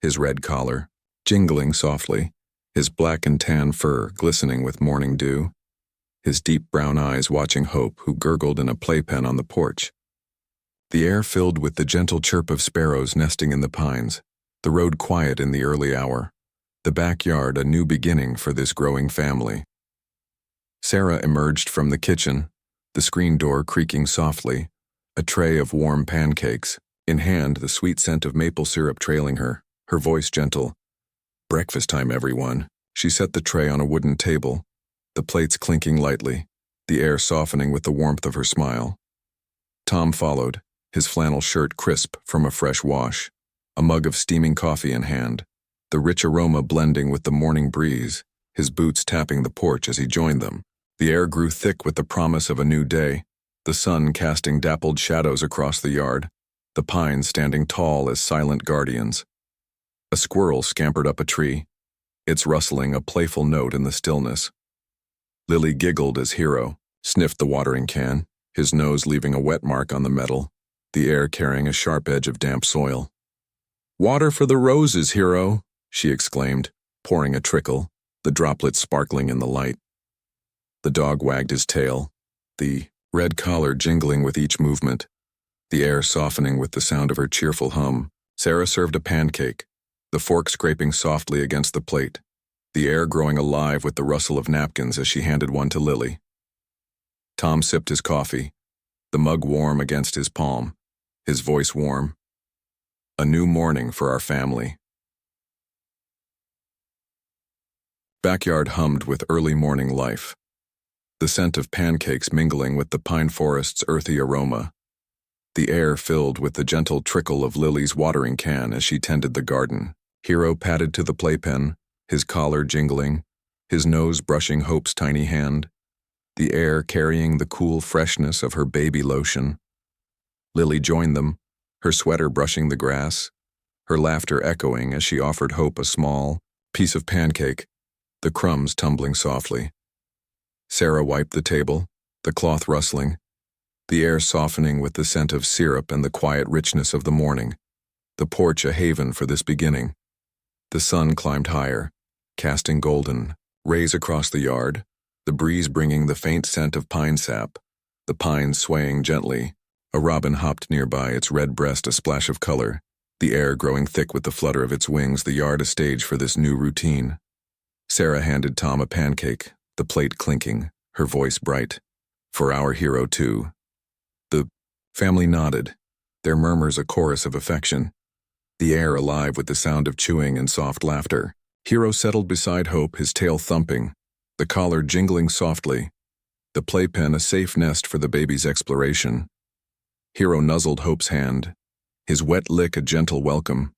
his red collar jingling softly, his black and tan fur glistening with morning dew, his deep brown eyes watching Hope, who gurgled in a playpen on the porch. The air filled with the gentle chirp of sparrows nesting in the pines, the road quiet in the early hour, the backyard a new beginning for this growing family. Sarah emerged from the kitchen, the screen door creaking softly, a tray of warm pancakes, in hand the sweet scent of maple syrup trailing her, her voice gentle. "Breakfast time, everyone." She set the tray on a wooden table, the plates clinking lightly, the air softening with the warmth of her smile. Tom followed, his flannel shirt crisp from a fresh wash, a mug of steaming coffee in hand, the rich aroma blending with the morning breeze, his boots tapping the porch as he joined them. The air grew thick with the promise of a new day, the sun casting dappled shadows across the yard, the pines standing tall as silent guardians. A squirrel scampered up a tree, its rustling a playful note in the stillness. Lily giggled as Hero sniffed the watering can, his nose leaving a wet mark on the metal, the air carrying a sharp edge of damp soil. "Water for the roses, Hero," she exclaimed, pouring a trickle, the droplets sparkling in the light. The dog wagged his tail, the red collar jingling with each movement, the air softening with the sound of her cheerful hum. Sarah served a pancake, the fork scraping softly against the plate, the air growing alive with the rustle of napkins as she handed one to Lily. Tom sipped his coffee, the mug warm against his palm, his voice warm. "A new morning for our family." Backyard hummed with early morning life, the scent of pancakes mingling with the pine forest's earthy aroma, the air filled with the gentle trickle of Lily's watering can as she tended the garden. Hero padded to the playpen, his collar jingling, his nose brushing Hope's tiny hand, the air carrying the cool freshness of her baby lotion. Lily joined them, her sweater brushing the grass, her laughter echoing as she offered Hope a small piece of pancake, the crumbs tumbling softly. Sarah wiped the table, the cloth rustling, the air softening with the scent of syrup and the quiet richness of the morning, the porch a haven for this beginning. The sun climbed higher, casting golden rays across the yard, the breeze bringing the faint scent of pine sap, the pines swaying gently. A robin hopped nearby, its red breast a splash of color, the air growing thick with the flutter of its wings, the yard a stage for this new routine. Sarah handed Tom a pancake, the plate clinking, her voice bright. "For our hero, too." The family nodded, their murmurs a chorus of affection, the air alive with the sound of chewing and soft laughter. Hero settled beside Hope, his tail thumping, the collar jingling softly, the playpen a safe nest for the baby's exploration. Hero nuzzled Hope's hand, his wet lick a gentle welcome,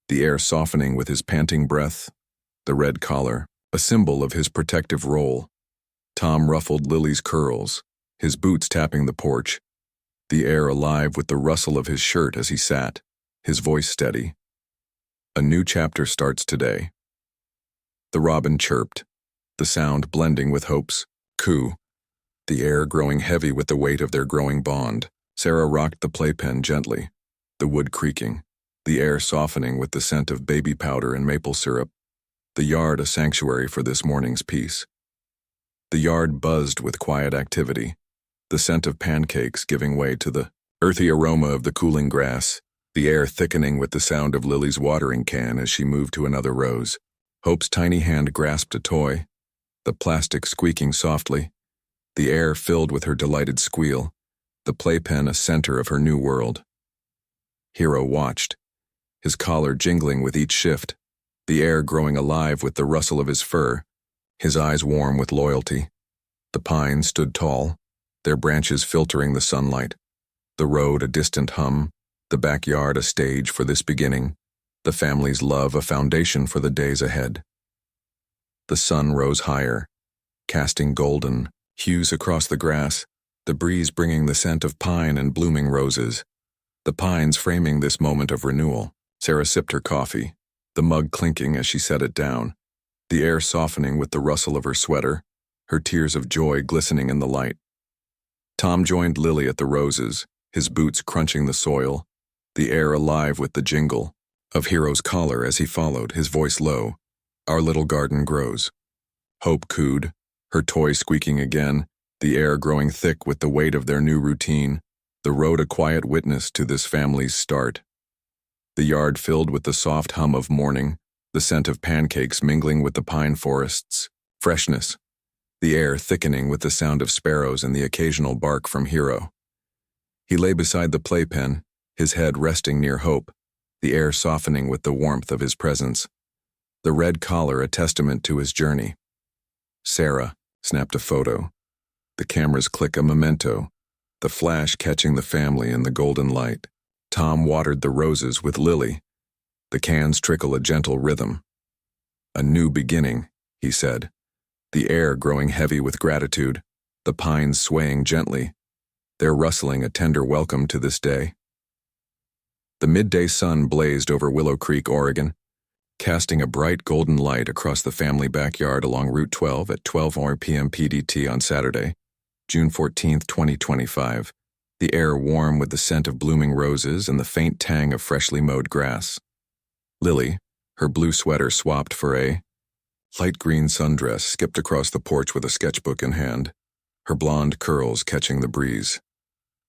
the air softening with his panting breath, the red collar, a symbol of his protective role. Tom ruffled Lily's curls, his boots tapping the porch, the air alive with the rustle of his shirt as he sat, his voice steady. "A new chapter starts today." The robin chirped, the sound blending with Hope's coo, the air growing heavy with the weight of their growing bond. Sarah rocked the playpen gently, the wood creaking, the air softening with the scent of baby powder and maple syrup, the yard a sanctuary for this morning's peace. The yard buzzed with quiet activity, the scent of pancakes giving way to the earthy aroma of the cooling grass, the air thickening with the sound of Lily's watering can as she moved to another rose. Hope's tiny hand grasped a toy, the plastic squeaking softly, the air filled with her delighted squeal, the playpen a center of her new world. Hero watched, his collar jingling with each shift, the air growing alive with the rustle of his fur, his eyes warm with loyalty. The pines stood tall, their branches filtering the sunlight, the road a distant hum, the backyard a stage for this beginning, the family's love a foundation for the days ahead. The sun rose higher, casting golden hues across the grass, the breeze bringing the scent of pine and blooming roses, the pines framing this moment of renewal. Sarah sipped her coffee, the mug clinking as she set it down, the air softening with the rustle of her sweater, her tears of joy glistening in the light. Tom joined Lily at the roses, his boots crunching the soil, the air alive with the jingle of Hero's collar as he followed, his voice low. Our little garden grows. Hope cooed, her toy squeaking again, the air growing thick with the weight of their new routine, the road a quiet witness to this family's start. The yard filled with the soft hum of morning, the scent of pancakes mingling with the pine forest's freshness, the air thickening with the sound of sparrows and the occasional bark from Hero. He lay beside the playpen, his head resting near Hope, the air softening with the warmth of his presence, the red collar a testament to his journey. Sarah snapped a photo. The camera's click a memento, the flash catching the family in the golden light. Tom watered the roses with Lily. The cans trickle a gentle rhythm. A new beginning, he said, the air growing heavy with gratitude, the pines swaying gently, their rustling a tender welcome to this day. The midday sun blazed over Willow Creek, Oregon, casting a bright golden light across the family backyard along Route 12 at 12 p.m. PDT on Saturday, June 14, 2025, the air warm with the scent of blooming roses and the faint tang of freshly mowed grass. Lily, her blue sweater swapped for a light green sundress, skipped across the porch with a sketchbook in hand, her blonde curls catching the breeze,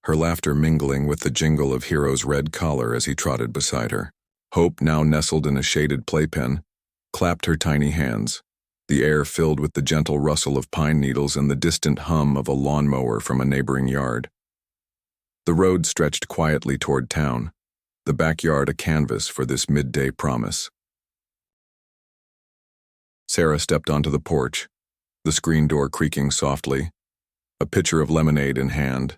her laughter mingling with the jingle of Hero's red collar as he trotted beside her. Hope, now nestled in a shaded playpen, clapped her tiny hands, the air filled with the gentle rustle of pine needles and the distant hum of a lawnmower from a neighboring yard. The road stretched quietly toward town, the backyard a canvas for this midday promise. Sarah stepped onto the porch, the screen door creaking softly, a pitcher of lemonade in hand,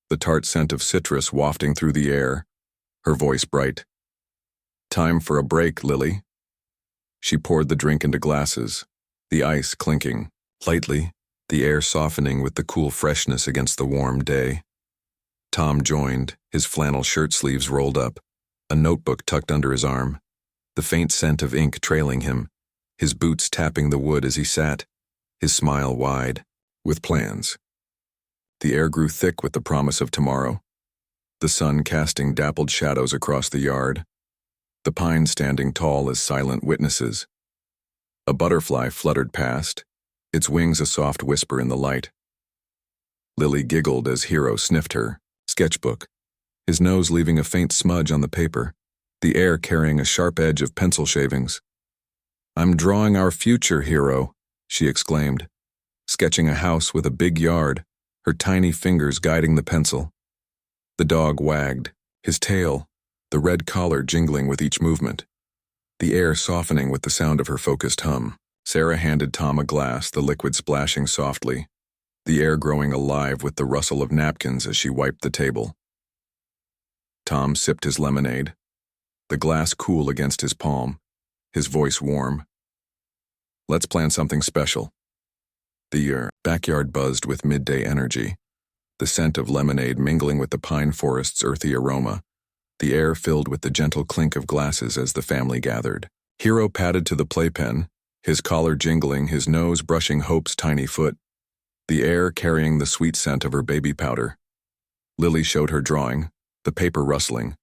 the tart scent of citrus wafting through the air, her voice bright. Time for a break, Lily. She poured the drink into glasses, the ice clinking, lightly, the air softening with the cool freshness against the warm day. Tom joined, his flannel shirt sleeves rolled up, a notebook tucked under his arm, the faint scent of ink trailing him, his boots tapping the wood as he sat, his smile wide, with plans. The air grew thick with the promise of tomorrow, the sun casting dappled shadows across the yard, the pines standing tall as silent witnesses. A butterfly fluttered past, its wings a soft whisper in the light. Lily giggled as Hero sniffed her sketchbook, his nose leaving a faint smudge on the paper, the air carrying a sharp edge of pencil shavings. I'm drawing our future, Hero, she exclaimed, sketching a house with a big yard, her tiny fingers guiding the pencil. The dog wagged, his tail, the red collar jingling with each movement, the air softening with the sound of her focused hum. Sarah handed Tom a glass, the liquid splashing softly, the air growing alive with the rustle of napkins as she wiped the table. Tom sipped his lemonade, the glass cool against his palm, his voice warm. Let's plan something special. The backyard buzzed with midday energy, the scent of lemonade mingling with the pine forest's earthy aroma, the air filled with the gentle clink of glasses as the family gathered. Hero padded to the playpen, his collar jingling, his nose brushing Hope's tiny foot, the air carrying the sweet scent of her baby powder. Lily showed her drawing, the paper rustling,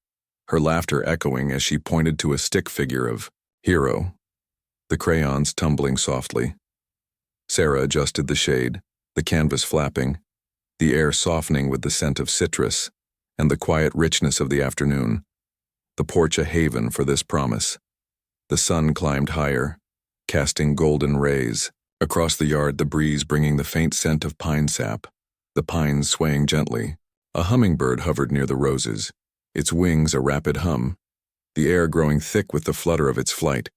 her laughter echoing as she pointed to a stick figure of Hero, the crayons tumbling softly. Sarah adjusted the shade, the canvas flapping, the air softening with the scent of citrus and the quiet richness of the afternoon, the porch a haven for this promise. The sun climbed higher, casting golden rays. Across the yard, the breeze bringing the faint scent of pine sap, the pines swaying gently. A hummingbird hovered near the roses, its wings a rapid hum, the air growing thick with the flutter of its flight,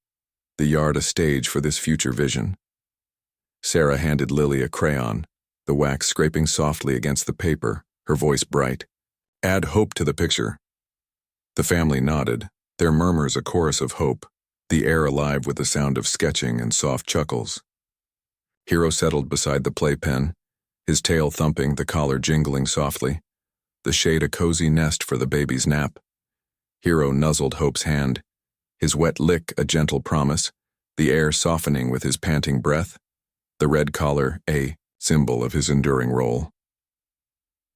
the yard a stage for this future vision. Sarah handed Lily a crayon, the wax scraping softly against the paper, her voice bright. Add hope to the picture. The family nodded, their murmurs a chorus of hope, the air alive with the sound of sketching and soft chuckles. Hero settled beside the playpen, his tail thumping, the collar jingling softly, the shade a cozy nest for the baby's nap. Hero nuzzled Hope's hand, his wet lick a gentle promise, the air softening with his panting breath. the red collar a symbol of his enduring role.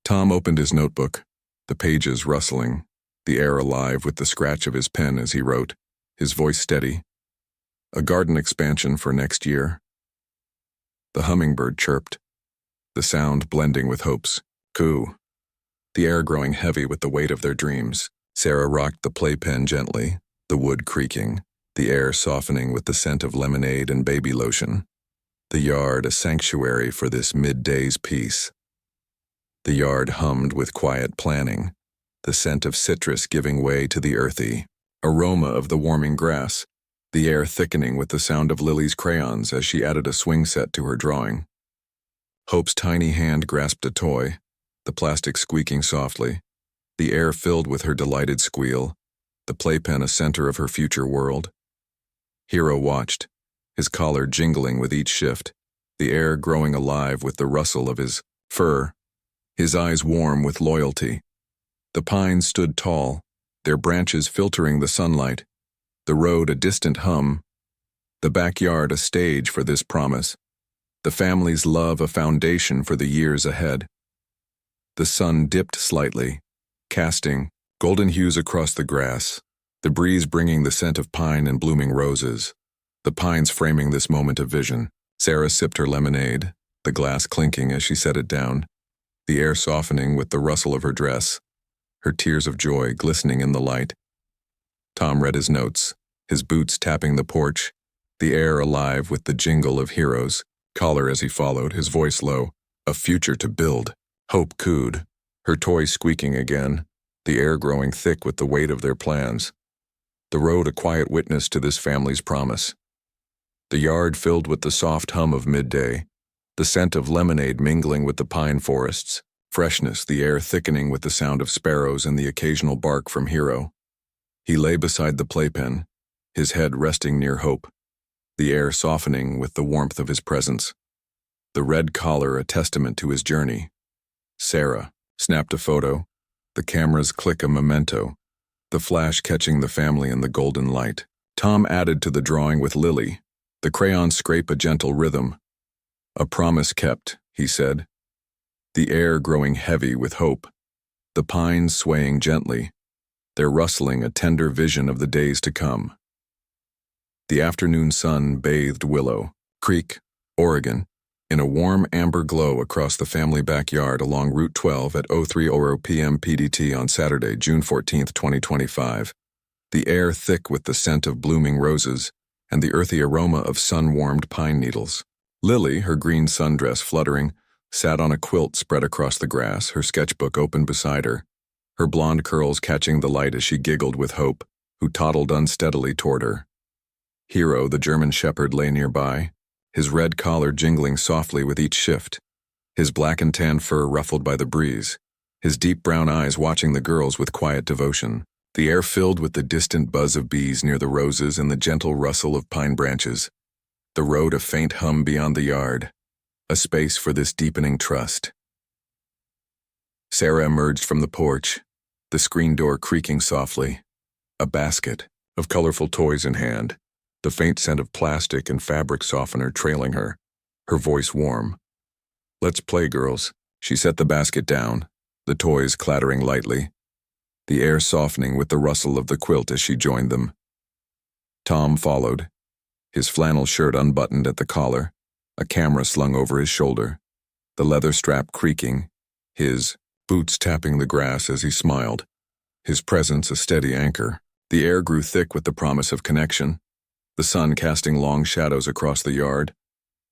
Tom opened his notebook, the pages rustling, the air alive with the scratch of his pen as he wrote, his voice steady. A garden expansion for next year. The hummingbird chirped, the sound blending with hope's coo. The air growing heavy with the weight of their dreams. Sarah rocked the playpen gently, the wood creaking, the air softening with the scent of lemonade and baby lotion. The yard a sanctuary for this midday's peace. The yard hummed with quiet planning, the scent of citrus giving way to the earthy aroma of the warming grass, the air thickening with the sound of Lily's crayons as she added a swing set to her drawing. Hope's tiny hand grasped a toy, the plastic squeaking softly, the air filled with her delighted squeal, the playpen a center of her future world. Hero watched, his collar jingling with each shift, the air growing alive with the rustle of his fur, his eyes warm with loyalty. The pines stood tall, their branches filtering the sunlight, the road a distant hum, the backyard a stage for this promise, the family's love a foundation for the years ahead. The sun dipped slightly, casting golden hues across the grass, the breeze bringing the scent of pine and blooming roses, the pines framing this moment of vision. Sarah sipped her lemonade, the glass clinking as she set it down, the air softening with the rustle of her dress, her tears of joy glistening in the light. Tom read his notes, his boots tapping the porch, the air alive with the jingle of Hero's collar as he followed, his voice low, a future to build. Hope cooed, her toy squeaking again, the air growing thick with the weight of their plans. The road a quiet witness to this family's promise. The yard filled with the soft hum of midday, the scent of lemonade mingling with the pine forests, freshness, the air thickening with the sound of sparrows and the occasional bark from Hero. He lay beside the playpen, his head resting near Hope, the air softening with the warmth of his presence. The red collar a testament to his journey. Sarah snapped a photo, the camera's click a memento, the flash catching the family in the golden light. Tom added to the drawing with Lily, the crayons scrape a gentle rhythm. A promise kept, he said. The air growing heavy with hope, the pines swaying gently, their rustling a tender vision of the days to come. The afternoon sun bathed Willow Creek, Oregon, in a warm amber glow across the family backyard along Route 12 at 03:00 p.m. PDT on Saturday, June 14, 2025. The air thick with the scent of blooming roses and the earthy aroma of sun-warmed pine needles. Lily, her green sundress fluttering, sat on a quilt spread across the grass, her sketchbook open beside her, her blonde curls catching the light as she giggled with Hope, who toddled unsteadily toward her. Hero, the German shepherd, lay nearby, his red collar jingling softly with each shift, his black and tan fur ruffled by the breeze, his deep brown eyes watching the girls with quiet devotion, the air filled with the distant buzz of bees near the roses and the gentle rustle of pine branches, the road a faint hum beyond the yard, a space for this deepening trust. Sarah emerged from the porch, the screen door creaking softly, a basket of colorful toys in hand, the faint scent of plastic and fabric softener trailing her, her voice warm. "Let's play, girls." She set the basket down, the toys clattering lightly, the air softening with the rustle of the quilt as she joined them. Tom followed, his flannel shirt unbuttoned at the collar, a camera slung over his shoulder, the leather strap creaking, his boots tapping the grass as he smiled, his presence a steady anchor. The air grew thick with the promise of connection, the sun casting long shadows across the yard,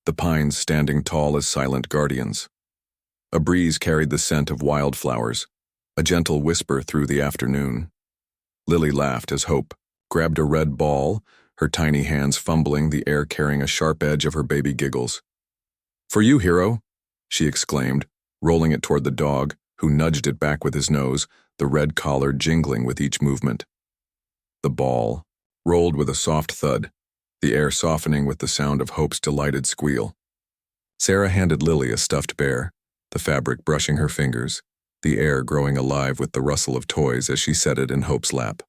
the pines standing tall as silent guardians. A breeze carried the scent of wildflowers, a gentle whisper through the afternoon. Lily laughed as Hope grabbed a red ball, her tiny hands fumbling, the air carrying a sharp edge of her baby giggles. "For you, Hero," she exclaimed, rolling it toward the dog, who nudged it back with his nose, the red collar jingling with each movement. The ball rolled with a soft thud, the air softening with the sound of Hope's delighted squeal. Sarah handed Lily a stuffed bear, the fabric brushing her fingers, the air growing alive with the rustle of toys as she set it in Hope's lap.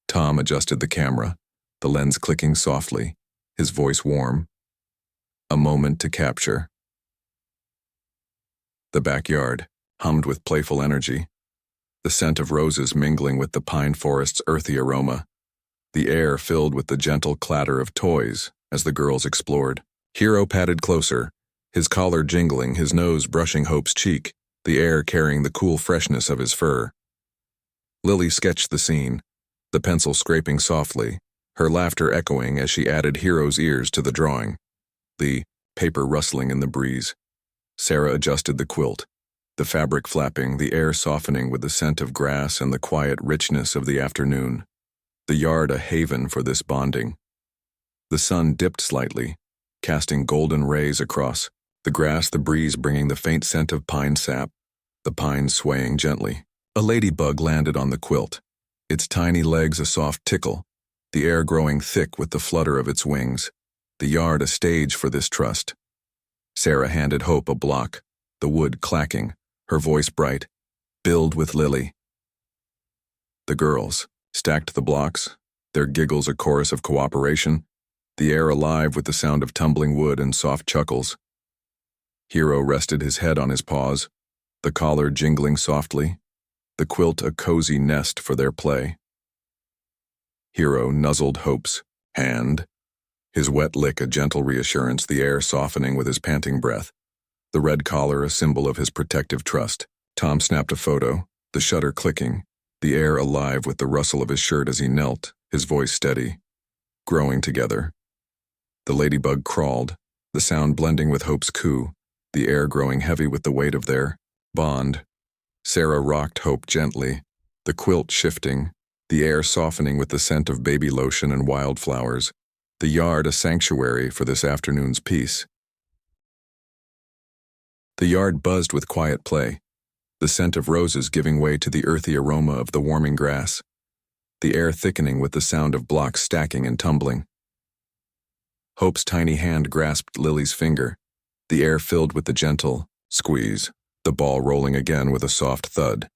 Tom adjusted the camera, the lens clicking softly, his voice warm. A moment to capture. The backyard hummed with playful energy, the scent of roses mingling with the pine forest's earthy aroma, the air filled with the gentle clatter of toys as the girls explored. Hero padded closer, his collar jingling, his nose brushing Hope's cheek, the air carrying the cool freshness of his fur. Lily sketched the scene, the pencil scraping softly, her laughter echoing as she added Hero's ears to the drawing, the paper rustling in the breeze. Sarah adjusted the quilt, the fabric flapping, the air softening with the scent of grass and the quiet richness of the afternoon. The yard a haven for this bonding. The sun dipped slightly, casting golden rays across, the grass, the breeze bringing the faint scent of pine sap, the pines swaying gently. A ladybug landed on the quilt, its tiny legs a soft tickle, the air growing thick with the flutter of its wings, the yard a stage for this trust. Sarah handed Hope a block, the wood clacking, her voice bright, "Build with Lily." The girls stacked the blocks, their giggles a chorus of cooperation, the air alive with the sound of tumbling wood and soft chuckles. Hero rested his head on his paws, the collar jingling softly, the quilt a cozy nest for their play. Hero nuzzled Hope's hand, his wet lick a gentle reassurance, the air softening with his panting breath, the red collar a symbol of his protective trust. Tom snapped a photo, the shutter clicking, the air alive with the rustle of his shirt as he knelt, his voice steady. Growing together. The ladybug crawled, the sound blending with Hope's coo, the air growing heavy with the weight of their bond. Sarah rocked Hope gently, the quilt shifting, the air softening with the scent of baby lotion and wildflowers, the yard a sanctuary for this afternoon's peace. The yard buzzed with quiet play, the scent of roses giving way to the earthy aroma of the warming grass, the air thickening with the sound of blocks stacking and tumbling. Hope's tiny hand grasped Lily's finger, the air filled with the gentle squeeze, the ball rolling again with a soft thud.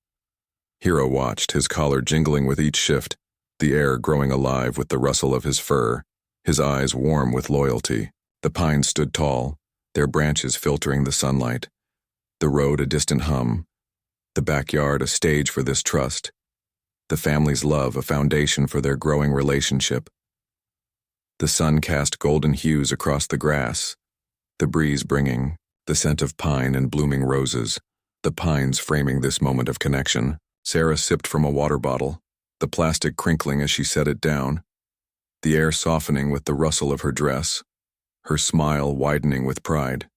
Hero watched, his collar jingling with each shift, the air growing alive with the rustle of his fur, his eyes warm with loyalty. The pines stood tall, their branches filtering the sunlight, the road a distant hum, the backyard a stage for this trust, the family's love a foundation for their growing relationship. The sun cast golden hues across the grass, the breeze bringing the scent of pine and blooming roses, the pines framing this moment of connection. Sarah sipped from a water bottle, the plastic crinkling as she set it down, the air softening with the rustle of her dress, her smile widening with pride.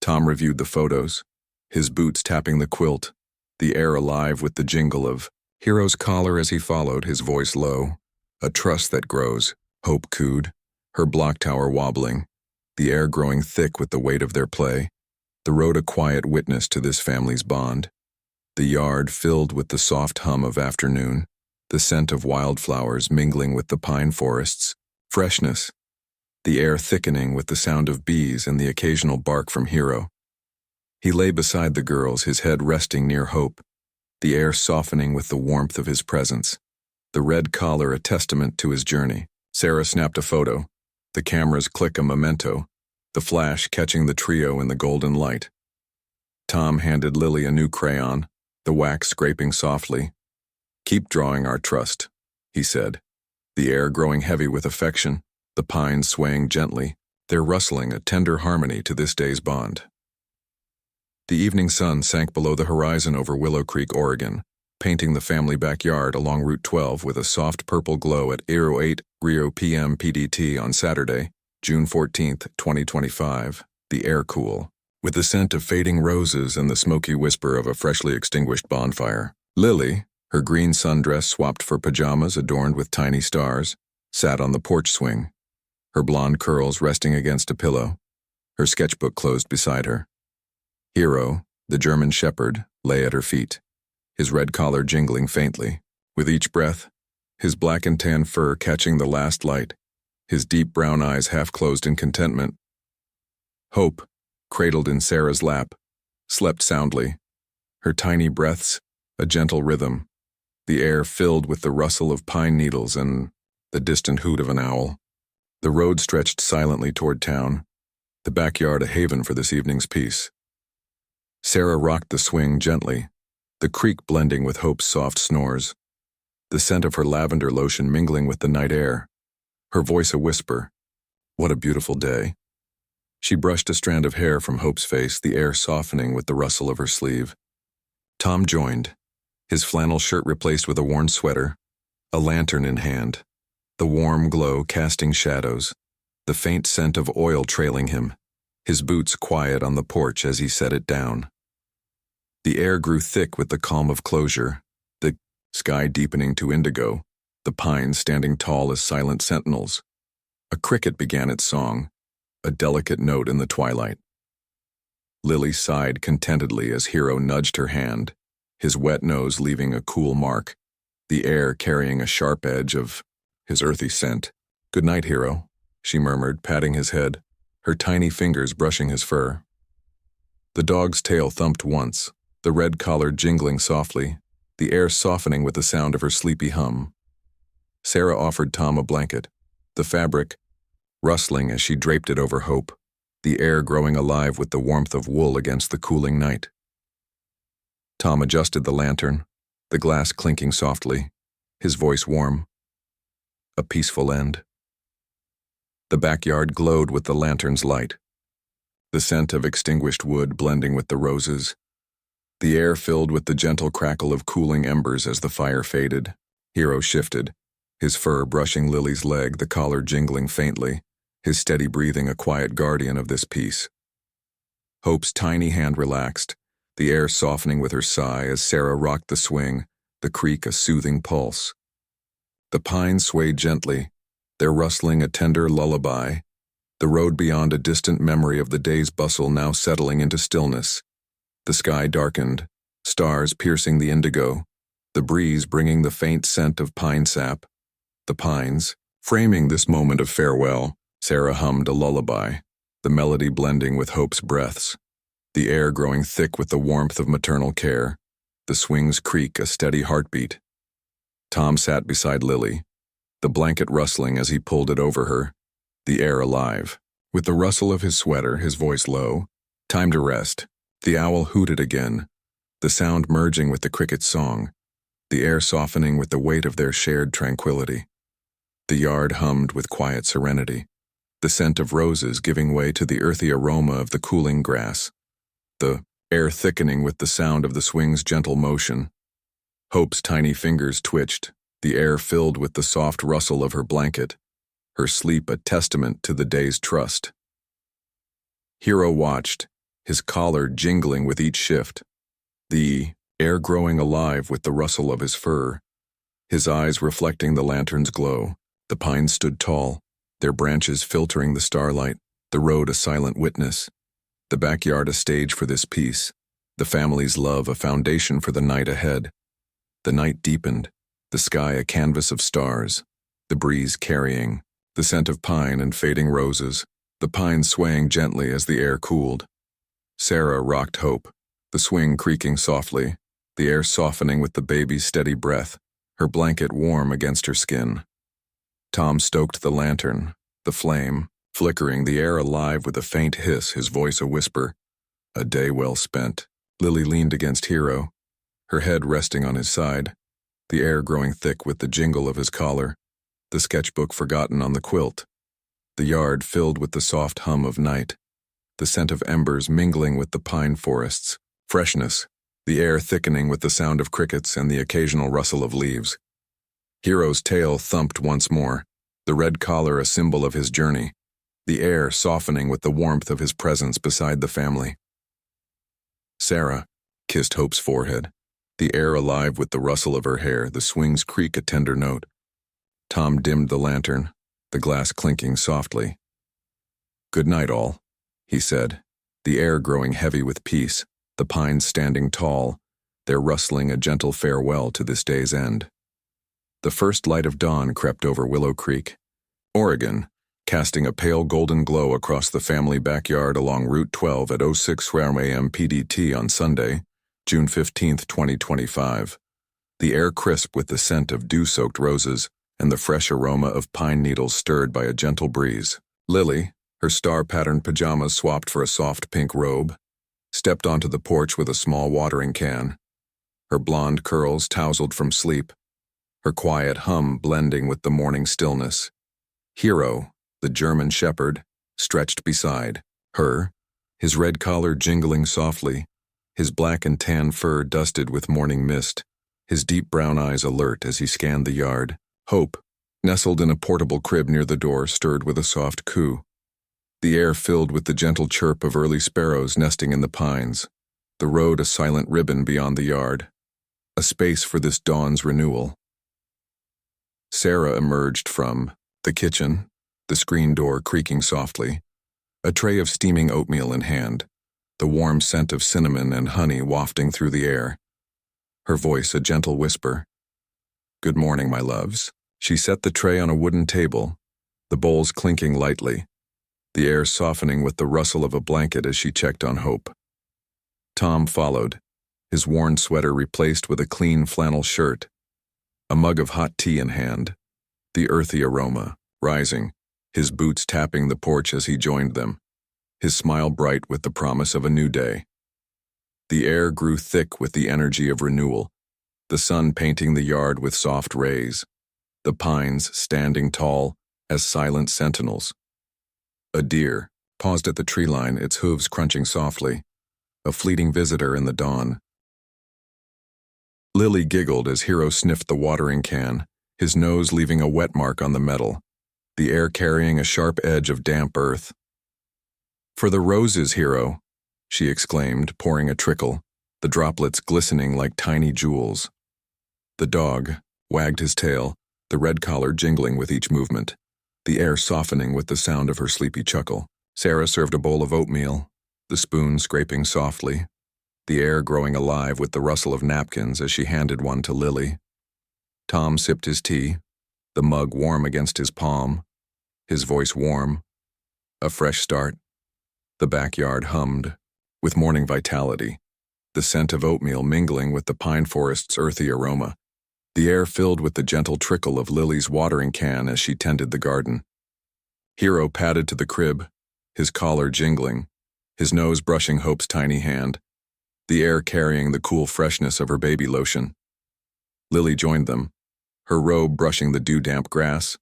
Tom reviewed the photos, his boots tapping the quilt, the air alive with the jingle of Hero's collar as he followed, his voice low. "A trust that grows," Hope cooed, her block tower wobbling, the air growing thick with the weight of their play, the road a quiet witness to this family's bond, the yard filled with the soft hum of afternoon, the scent of wildflowers mingling with the pine forests, freshness, the air thickening with the sound of bees and the occasional bark from Hero. He lay beside the girls, his head resting near Hope, the air softening with the warmth of his presence, the red collar a testament to his journey. Sarah snapped a photo, the camera's click a memento, the flash catching the trio in the golden light. Tom handed Lily a new crayon, the wax scraping softly. "Keep drawing our trust," he said, the air growing heavy with affection, the pines swaying gently, their rustling a tender harmony to this day's bond. The evening sun sank below the horizon over Willow Creek, Oregon, painting the family backyard along Route 12 with a soft purple glow at 08 p.m. PDT on Saturday, June 14, 2025, the air cool, with the scent of fading roses and the smoky whisper of a freshly extinguished bonfire. Lily, her green sundress swapped for pajamas adorned with tiny stars, sat on the porch swing, her blonde curls resting against a pillow, her sketchbook closed beside her. Hero, the German shepherd, lay at her feet, his red collar jingling faintly. With each breath, his black and tan fur catching the last light, his deep brown eyes half closed in contentment. Hope, cradled in Sarah's lap, slept soundly, her tiny breaths a gentle rhythm, the air filled with the rustle of pine needles and the distant hoot of an owl. The road stretched silently toward town, the backyard a haven for this evening's peace. Sarah rocked the swing gently, the creak blending with Hope's soft snores, the scent of her lavender lotion mingling with the night air, her voice a whisper. What a beautiful day. She brushed a strand of hair from Hope's face, the air softening with the rustle of her sleeve. Tom joined, his flannel shirt replaced with a worn sweater, a lantern in hand, the warm glow casting shadows, the faint scent of oil trailing him, his boots quiet on the porch as he set it down. The air grew thick with the calm of closure, the sky deepening to indigo, the pines standing tall as silent sentinels. A cricket began its song, a delicate note in the twilight. Lily sighed contentedly as Hero nudged her hand, his wet nose leaving a cool mark, the air carrying a sharp edge of his earthy scent. "Good night, Hero," she murmured, patting his head, her tiny fingers brushing his fur. The dog's tail thumped once, the red collar jingling softly, the air softening with the sound of her sleepy hum. Sarah offered Tom a blanket, the fabric rustling as she draped it over Hope, the air growing alive with the warmth of wool against the cooling night. Tom adjusted the lantern, the glass clinking softly, his voice warm. A peaceful end. The backyard glowed with the lantern's light, the scent of extinguished wood blending with the roses, the air filled with the gentle crackle of cooling embers as the fire faded. Hero shifted, his fur brushing Lily's leg, the collar jingling faintly, his steady breathing a quiet guardian of this peace. Hope's tiny hand relaxed, the air softening with her sigh as Sarah rocked the swing, the creak a soothing pulse. The pines swayed gently, their rustling a tender lullaby, the road beyond a distant memory of the day's bustle now settling into stillness. The sky darkened, stars piercing the indigo, the breeze bringing the faint scent of pine sap. The pines, framing this moment of farewell, Sarah hummed a lullaby, the melody blending with Hope's breaths, the air growing thick with the warmth of maternal care, the swing's creak a steady heartbeat. Tom sat beside Lily, the blanket rustling as he pulled it over her, the air alive. With the rustle of his sweater, his voice low, "Time to rest." The owl hooted again, the sound merging with the cricket's song, the air softening with the weight of their shared tranquility. The yard hummed with quiet serenity, the scent of roses giving way to the earthy aroma of the cooling grass, the air thickening with the sound of the swing's gentle motion. Hope's tiny fingers twitched, the air filled with the soft rustle of her blanket, her sleep a testament to the day's trust. Hero watched, his collar jingling with each shift, the air growing alive with the rustle of his fur, his eyes reflecting the lantern's glow. The pines stood tall, their branches filtering the starlight, the road a silent witness, the backyard a stage for this peace, the family's love a foundation for the night ahead. The night deepened, the sky a canvas of stars, the breeze carrying, the scent of pine and fading roses, the pines swaying gently as the air cooled. Sarah rocked Hope, the swing creaking softly, the air softening with the baby's steady breath, her blanket warm against her skin. Tom stoked the lantern, the flame, flickering, the air alive with a faint hiss, his voice a whisper. A day well spent. Lily leaned against Hero, her head resting on his side, the air growing thick with the jingle of his collar, the sketchbook forgotten on the quilt, the yard filled with the soft hum of night, the scent of embers mingling with the pine forests, freshness, the air thickening with the sound of crickets and the occasional rustle of leaves. Hero's tail thumped once more, the red collar a symbol of his journey, the air softening with the warmth of his presence beside the family. Sarah kissed Hope's forehead, the air alive with the rustle of her hair, the swing's creak a tender note. Tom dimmed the lantern, the glass clinking softly. "Good night, all," he said, the air growing heavy with peace, the pines standing tall, their rustling a gentle farewell to this day's end. The first light of dawn crept over Willow Creek, Oregon, casting a pale golden glow across the family backyard along Route 12 at 06 a.m. PDT on Sunday, June 15, 2025. The air crisp with the scent of dew-soaked roses and the fresh aroma of pine needles stirred by a gentle breeze. Lily, her star-patterned pajamas swapped for a soft pink robe, stepped onto the porch with a small watering can, her blonde curls tousled from sleep, her quiet hum blending with the morning stillness. Hero, the German shepherd, stretched beside her, his red collar jingling softly, his black and tan fur dusted with morning mist, his deep brown eyes alert as he scanned the yard. Hope, nestled in a portable crib near the door, stirred with a soft coo. The air filled with the gentle chirp of early sparrows nesting in the pines, the road a silent ribbon beyond the yard, a space for this dawn's renewal. Sarah emerged from the kitchen, the screen door creaking softly, a tray of steaming oatmeal in hand, the warm scent of cinnamon and honey wafting through the air. Her voice a gentle whisper. "Good morning, my loves." She set the tray on a wooden table, the bowls clinking lightly, the air softening with the rustle of a blanket as she checked on Hope. Tom followed, his worn sweater replaced with a clean flannel shirt, a mug of hot tea in hand, the earthy aroma rising, his boots tapping the porch as he joined them, his smile bright with the promise of a new day. The air grew thick with the energy of renewal, the sun painting the yard with soft rays, the pines standing tall as silent sentinels. A deer paused at the tree line, its hooves crunching softly, a fleeting visitor in the dawn. Lily giggled as Hero sniffed the watering can, his nose leaving a wet mark on the metal, the air carrying a sharp edge of damp earth. "For the roses, Hero," she exclaimed, pouring a trickle, the droplets glistening like tiny jewels. The dog wagged his tail, the red collar jingling with each movement, the air softening with the sound of her sleepy chuckle. Sarah served a bowl of oatmeal, the spoon scraping softly, the air growing alive with the rustle of napkins as she handed one to Lily. Tom sipped his tea, the mug warm against his palm, his voice warm. A fresh start. The backyard hummed with morning vitality, the scent of oatmeal mingling with the pine forest's earthy aroma, the air filled with the gentle trickle of Lily's watering can as she tended the garden. Hero padded to the crib, his collar jingling, his nose brushing Hope's tiny hand, the air carrying the cool freshness of her baby lotion. Lily joined them, her robe brushing the dew-damp grass,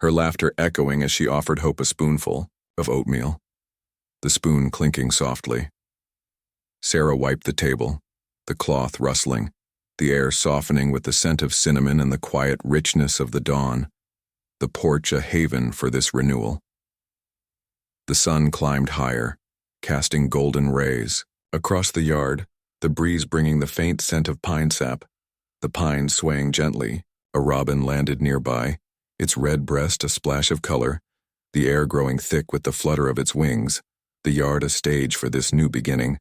her laughter echoing as she offered Hope a spoonful of oatmeal, the spoon clinking softly. Sarah wiped the table, the cloth rustling, the air softening with the scent of cinnamon and the quiet richness of the dawn, the porch a haven for this renewal. The sun climbed higher, casting golden rays. Across the yard, the breeze bringing the faint scent of pine sap, the pines swaying gently, a robin landed nearby, its red breast a splash of color, the air growing thick with the flutter of its wings, the yard a stage for this new beginning.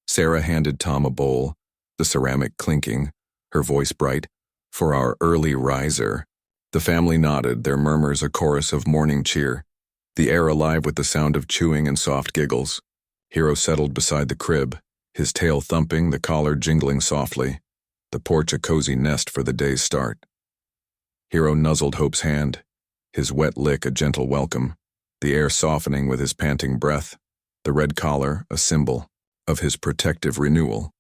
Sarah handed Tom a bowl, the ceramic clinking, her voice bright, "For our early riser." The family nodded, their murmurs a chorus of morning cheer, the air alive with the sound of chewing and soft giggles. Hero settled beside the crib, his tail thumping, the collar jingling softly, the porch a cozy nest for the day's start. Hero nuzzled Hope's hand, his wet lick a gentle welcome, the air softening with his panting breath, the red collar a symbol of his protective renewal.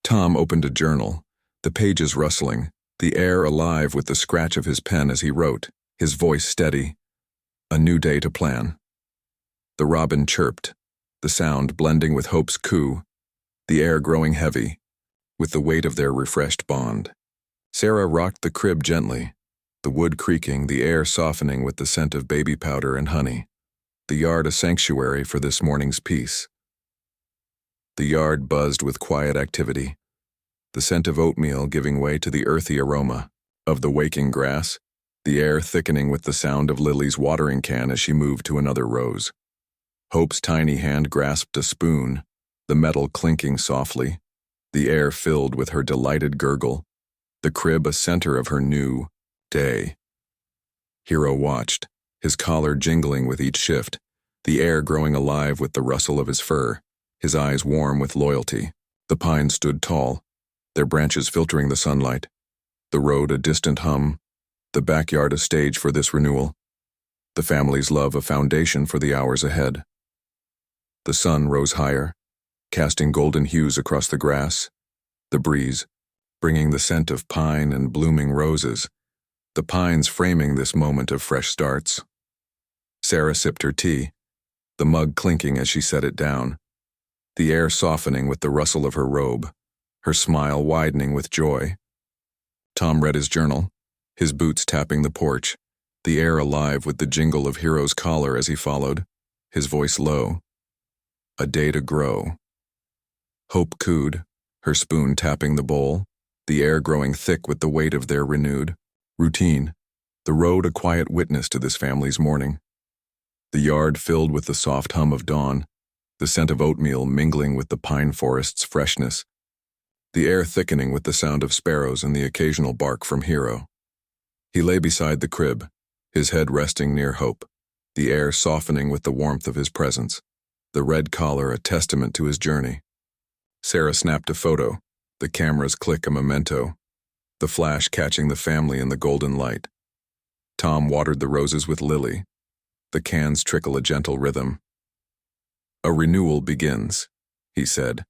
Tom opened a journal, the pages rustling, the air alive with the scratch of his pen as he wrote, his voice steady. A new day to plan. The robin chirped, the sound blending with Hope's coo, the air growing heavy, with the weight of their refreshed bond. Sarah rocked the crib gently, the wood creaking, the air softening with the scent of baby powder and honey, the yard a sanctuary for this morning's peace. The yard buzzed with quiet activity, the scent of oatmeal giving way to the earthy aroma of the waking grass, the air thickening with the sound of Lily's watering can as she moved to another rose. Hope's tiny hand grasped a spoon, the metal clinking softly, the air filled with her delighted gurgle, the crib a center of her new day. Hero watched, his collar jingling with each shift, the air growing alive with the rustle of his fur, his eyes warm with loyalty. The pines stood tall, their branches filtering the sunlight, the road a distant hum, the backyard a stage for this renewal. the family's love a foundation for the hours ahead. The sun rose higher, casting golden hues across the grass, the breeze, bringing the scent of pine and blooming roses, the pines framing this moment of fresh starts. Sarah sipped her tea, the mug clinking as she set it down, the air softening with the rustle of her robe, her smile widening with joy. Tom read his journal, his boots tapping the porch, the air alive with the jingle of Hero's collar as he followed, his voice low. A day to grow. Hope cooed, her spoon tapping the bowl, the air growing thick with the weight of their renewed routine, the road a quiet witness to this family's morning. The yard filled with the soft hum of dawn, the scent of oatmeal mingling with the pine forest's freshness, the air thickening with the sound of sparrows and the occasional bark from Hero. He lay beside the crib, his head resting near Hope, the air softening with the warmth of his presence, the red collar a testament to his journey. Sarah snapped a photo, the camera's click a memento, the flash catching the family in the golden light. Tom watered the roses with Lily, the cans trickle a gentle rhythm. A renewal begins, he said,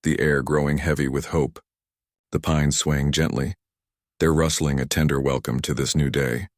the air growing heavy with hope, the pines swaying gently, their rustling a tender welcome to this new day.